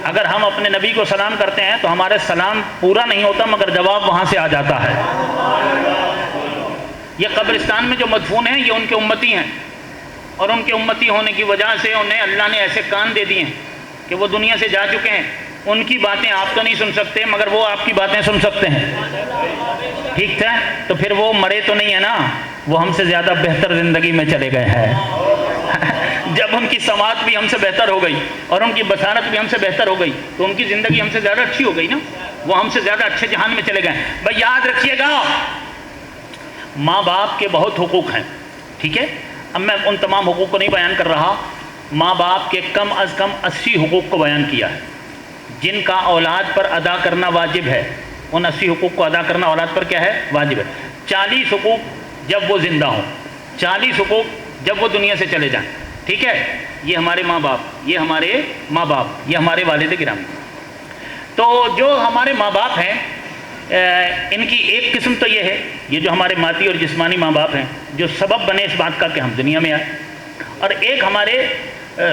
اگر ہم اپنے نبی کو سلام کرتے ہیں تو ہمارے سلام پورا نہیں ہوتا مگر جواب وہاں سے آ جاتا ہے۔ یہ قبرستان میں جو مدفون ہیں یہ ان کے امتی ہیں، اور ان کے امتی ہونے کی وجہ سے انہیں اللہ نے ایسے کان دے دیے ہیں کہ وہ دنیا سے جا چکے ہیں، ان کی باتیں آپ تو نہیں سن سکتے مگر وہ آپ کی باتیں سن سکتے ہیں، ٹھیک ہے؟ تو پھر وہ مرے تو نہیں ہے نا، وہ ہم سے زیادہ بہتر زندگی میں چلے گئے ہیں۔ جب ان کی سماعت بھی ہم سے بہتر ہو گئی اور ان کی بصارت بھی ہم سے بہتر ہو گئی تو ان کی زندگی ہم سے زیادہ اچھی ہو گئی نا، وہ ہم سے زیادہ اچھے جہان میں چلے گئے۔ بھائی یاد رکھیے گا، ماں باپ کے بہت حقوق ہیں، ٹھیک ہے؟ اب میں ان تمام حقوق کو نہیں بیان کر رہا، ماں باپ کے کم از کم 80 حقوق کو بیان کیا ہے جن کا اولاد پر ادا کرنا واجب ہے۔ ان 80 حقوق کو ادا کرنا اولاد پر کیا ہے؟ واجب ہے۔ 40 حقوق جب وہ زندہ ہوں، 40 حقوق جب وہ دنیا سے چلے جائیں، ٹھیک ہے؟ یہ ہمارے ماں باپ، یہ ہمارے ماں باپ، یہ ہمارے والد گرامی۔ تو جو ہمارے ماں باپ ہیں ان کی ایک قسم تو یہ ہے، یہ جو ہمارے مادی اور جسمانی ماں باپ ہیں جو سبب بنے اس بات کا کہ ہم دنیا میں آئے، اور ایک ہمارے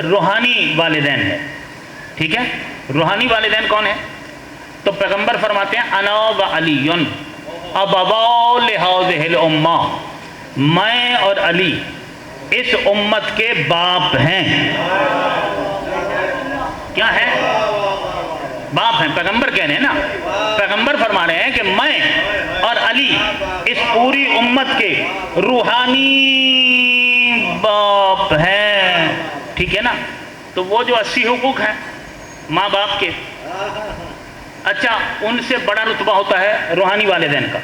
روحانی والدین ہیں، ٹھیک ہے؟ روحانی والدین کون ہیں؟ تو پیغمبر فرماتے ہیں انا و علی ابوا لہذہ الامہ، میں اور علی اس امت کے باپ ہیں۔ کیا ہے؟ باپ ہیں۔ پیغمبر کہہ رہے ہیں نا، پیغمبر فرما رہے ہیں کہ میں اور علی اس پوری امت کے روحانی باپ ہیں، ٹھیک ہے نا؟ تو وہ جو 80 حقوق ہیں ماں باپ کے، اچھا ان سے بڑا رتبہ ہوتا ہے روحانی والدین کا۔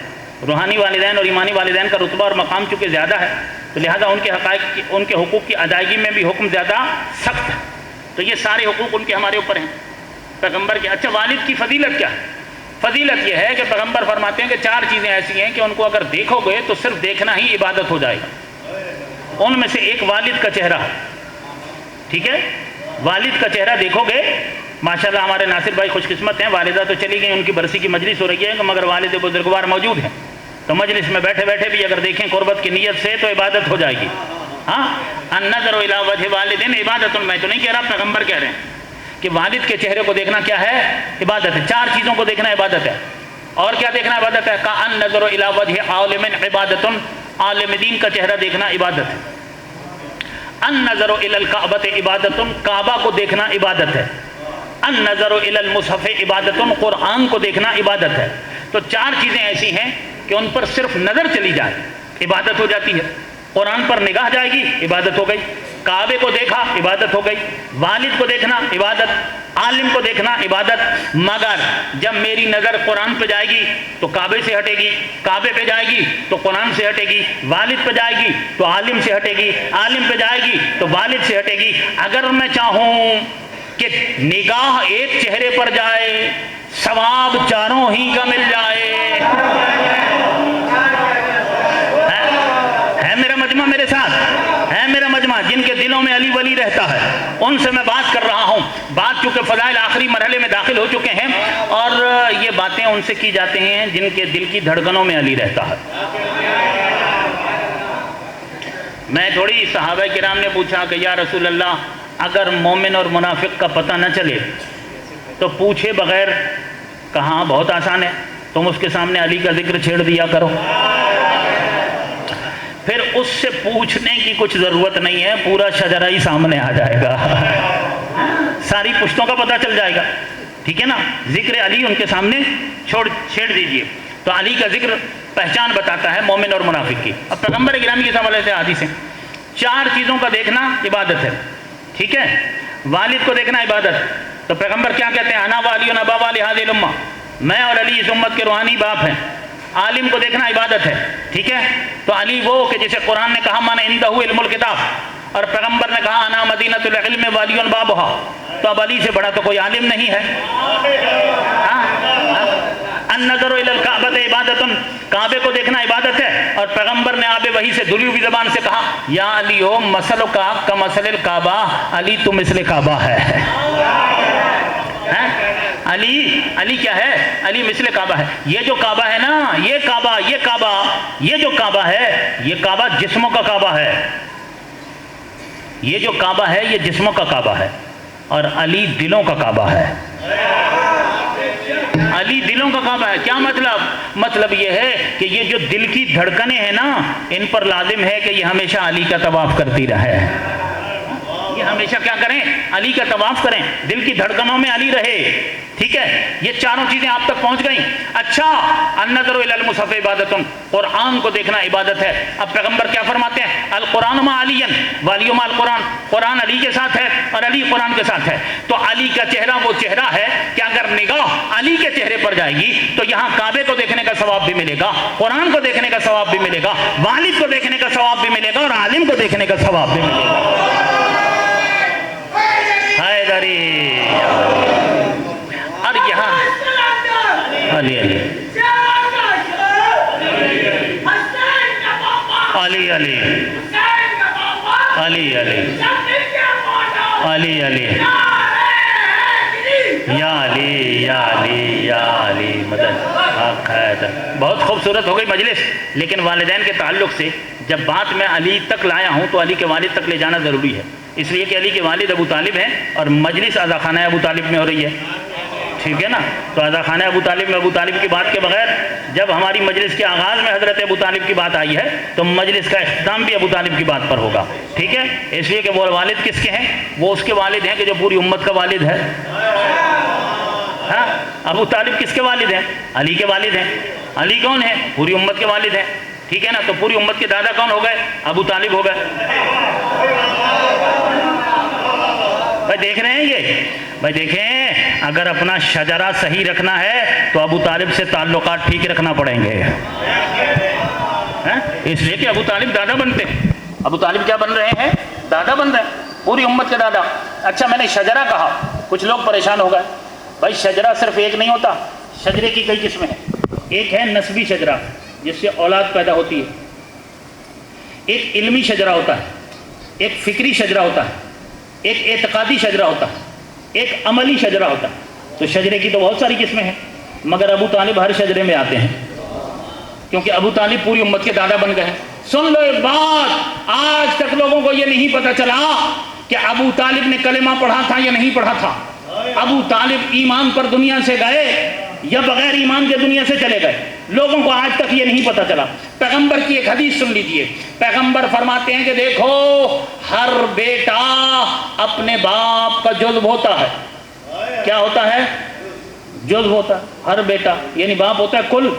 روحانی والدین اور ایمانی والدین کا رتبہ اور مقام چونکہ زیادہ ہے تو لہذا ان کے حقائق، ان کے حقوق کی ادائیگی میں بھی حکم زیادہ سخت ہے۔ تو یہ سارے حقوق ان کے ہمارے اوپر ہیں پیغمبر کے۔ اچھا والد کی فضیلت کیا ہے؟ فضیلت یہ ہے کہ پیغمبر فرماتے ہیں کہ 4 چیزیں ایسی ہیں کہ ان کو اگر دیکھو گے تو صرف دیکھنا ہی عبادت ہو جائے گا۔ ان میں سے ایک والد کا چہرہ، ٹھیک ہے؟ والد کا چہرہ دیکھو گے، ماشاءاللہ ہمارے ناصر بھائی خوش قسمت ہیں، والدہ تو چلی گئی، ان کی برسی کی مجلس ہو رہی ہے مگر والد بزرگوار موجود ہیں، تو مجلس میں بیٹھے بیٹھے بھی اگر دیکھیں قربت کی نیت سے تو عبادت ہو جائے گی۔ ہاں، النظر الی وجہ والدین عبادت، میں تو نہیں کہہ رہا، پیغمبر کہہ رہے ہیں کہ والد کے چہرے کو دیکھنا کیا ہے؟ عبادت ہے۔ 4 چیزوں کو دیکھنا عبادت ہے۔ اور کیا دیکھنا عبادت ہے؟ کہ النظر الی وجہ عالم عبادت، عالم دین کا چہرہ دیکھنا عبادت ہے۔ النظر الی الکعبۃ عبادت، کعبہ کو دیکھنا عبادت ہے۔ النظر الی المصحف عبادت، قرآن کو دیکھنا عبادت ہے۔ تو 4 چیزیں ایسی ہیں کہ ان پر صرف نظر چلی جائے عبادت ہو جاتی ہے۔ قرآن پر نگاہ جائے گی، عبادت ہو گئی۔ کعبے کو دیکھا، عبادت ہو گئی۔ والد کو دیکھنا، عبادت۔ عالم کو دیکھنا، عبادت۔ مگر جب میری نظر قرآن پہ جائے گی تو کعبے سے ہٹے گی، کعبے پہ جائے گی تو قرآن سے ہٹے گی، والد پہ جائے گی تو عالم سے ہٹے گی، عالم پہ جائے گی تو والد سے ہٹے گی۔ اگر میں چاہوں کہ نگاہ ایک چہرے پر جائے، ثواب 4 ہی کا مل جائے، ہے میرا مجمع میرے ساتھ؟ ہے میرا مجمع جن کے دلوں میں علی ولی رہتا ہے، ان سے میں بات کر رہا ہوں۔ بات چونکہ فضائل آخری مرحلے میں داخل ہو چکے ہیں اور یہ باتیں ان سے کی جاتی ہیں جن کے دل کی دھڑکنوں میں علی رہتا ہے۔ میں تھوڑی صحابہ کرام نے پوچھا کہ یا رسول اللہ اگر مومن اور منافق کا پتہ نہ چلے تو پوچھے بغیر، کہاں بہت آسان ہے، تم اس کے سامنے علی کا ذکر چھیڑ دیا کرو، پھر اس سے پوچھنے کی کچھ ضرورت نہیں ہے، پورا شجرہ ہی سامنے آ جائے گا، ساری پشتوں کا پتہ چل جائے گا، ٹھیک ہے نا؟ ذکر علی ان کے سامنے چھیڑ دیجئے۔ تو علی کا ذکر پہچان بتاتا ہے مومن اور منافق کی۔ اب پیغمبر گرامی کے حوالے سے حدیث ہیں، 4 چیزوں کا دیکھنا عبادت ہے، ٹھیک ہے؟ والد کو دیکھنا عبادت، تو پیغمبر کیا کہتے ہیں؟ انا والی ابوا لہذہ الامہ، میں اور علی اس امت کے روحانی باپ ہیں۔ عالم کو دیکھنا عبادت ہے، ٹھیک ہے؟ تو علی وہ کہ جسے قرآن نے کہا من عندہ علم الکتاب، اور پیغمبر نے کہا انا مدینۃ العلم والی بابھا، تو اب علی سے بڑا تو کوئی عالم نہیں ہے۔ النظر الی الکعبۃ عبادت، کعبے کو دیکھنا عبادت ہے، اور پیغمبر نے آب وحی سے دھلی ہوئی زبان سے کہا یا علی ہو مسل کا کمثل الکعبہ، علی تو مثل کعبہ ہے۔ علی کیا ہے؟ علی مثل کعبہ ہے۔ یہ جو کعبہ ہے نا، یہ جو کعبہ ہے، یہ کعبہ جسموں کا کعبہ ہے۔ یہ جو کعبہ ہے یہ جسموں کا کعبہ ہے، اور علی دلوں کا کعبہ ہے۔ علی دلوں کا کعبہ ہے۔ کیا مطلب؟ مطلب یہ ہے کہ یہ جو دل کی دھڑکنیں ہیں نا، ان پر لازم ہے کہ یہ ہمیشہ علی کا طواف کرتی رہے، یہ ہمیشہ کیا کریں؟ علی کا طواف کریں، دل کی دھڑکنوں میں علی رہے۔ ٹھیک ہے، یہ چاروں چیزیں آپ تک پہنچ گئیں۔ اچھا، النظر الی المصحف عبادت، قرآن کو دیکھنا عبادت ہے۔ اب پیغمبر کیا فرماتے ہیں؟ القرآن مع علی والی مع القرآن، قرآن علی کے ساتھ ہے اور علی قرآن کے ساتھ ہے۔ تو علی کا چہرہ وہ چہرہ ہے کہ اگر نگاہ علی کے چہرے پر جائے گی تو یہاں کعبے کو دیکھنے کا ثواب بھی ملے گا، قرآن کو دیکھنے کا ثواب بھی ملے گا، والد کو دیکھنے کا ثواب بھی ملے گا، اور عالم کو دیکھنے کا ثواب بھی ملے گا۔ اور یہاں علی علی علی علی علی علی علی علی یا علی یا علی یا علی مدد حق ہے۔ بہت خوبصورت ہو گئی مجلس، لیکن والدین کے تعلق سے جب بات میں علی تک لایا ہوں تو علی کے والد تک لے جانا ضروری ہے، اس لیے کہ علی کے والد ابو طالب ہیں اور مجلس عزا خانہ ابو طالب میں ہو رہی ہے۔ ٹھیک ہے نا، تو عزا خانہ ابو طالب میں ابو طالب کی بات کے بغیر جب ہماری مجلس کے آغاز میں حضرت ابو طالب کی بات آئی ہے تو مجلس کا اختتام بھی ابو طالب کی بات پر ہوگا۔ ٹھیک ہے، اس لیے کہ وہ والد کس کے ہیں؟ وہ اس کے والد ہیں کہ جو پوری امت کا والد ہے۔ ہاں، ابو طالب کس کے والد ہیں؟ علی کے والد ہیں۔ علی کون ہے؟ پوری امت کے والد ہیں۔ ٹھیک ہے نا، تو پوری امت کے دادا کون ہو گئے؟ ابو طالب ہو گئے۔ بھائی دیکھ رہے ہیں یہ؟ بھائی دیکھیں، اگر اپنا شجرہ صحیح رکھنا ہے تو ابو طالب سے تعلقات ٹھیک رکھنا پڑیں گے، اس لیے کہ ابو طالب دادا بنتے ہیں۔ ابو طالب کیا بن رہے ہیں؟ دادا بن رہے ہیں، پوری امت کے دادا۔ اچھا، میں نے شجرہ کہا، کچھ لوگ پریشان ہو گئے۔ بھائی شجرہ صرف ایک نہیں ہوتا، شجرے کی کئی قسمیں ہیں۔ ایک ہے نسبی شجرہ جس سے اولاد پیدا ہوتی ہے، ایک علمی شجرہ ہوتا ہے، ایک فکری شجرہ ہوتا ہے، ایک اعتقادی شجرہ ہوتا ہے، ایک عملی شجرہ ہوتا ہے۔ تو شجرے کی تو بہت ساری قسمیں ہیں، مگر ابو طالب ہر شجرے میں آتے ہیں، کیونکہ ابو طالب پوری امت کے دادا بن گئے ہیں۔ سن لو ایک بات، آج تک لوگوں کو یہ نہیں پتا چلا کہ ابو طالب نے کلمہ پڑھا تھا یا نہیں پڑھا تھا۔ ابو طالب ایمان پر دنیا سے گئے یا بغیر ایمان کے دنیا سے چلے گئے، لوگوں کو آج تک یہ نہیں پتا چلا۔ پیغمبر کی ایک حدیث سن لیجئے، پیغمبر فرماتے ہیں کہ دیکھو، ہر بیٹا اپنے باپ کا جزو ہوتا ہے۔ کیا ہوتا ہے؟ جزو ہوتا ہے۔ ہر بیٹا یعنی باپ ہوتا ہے کل،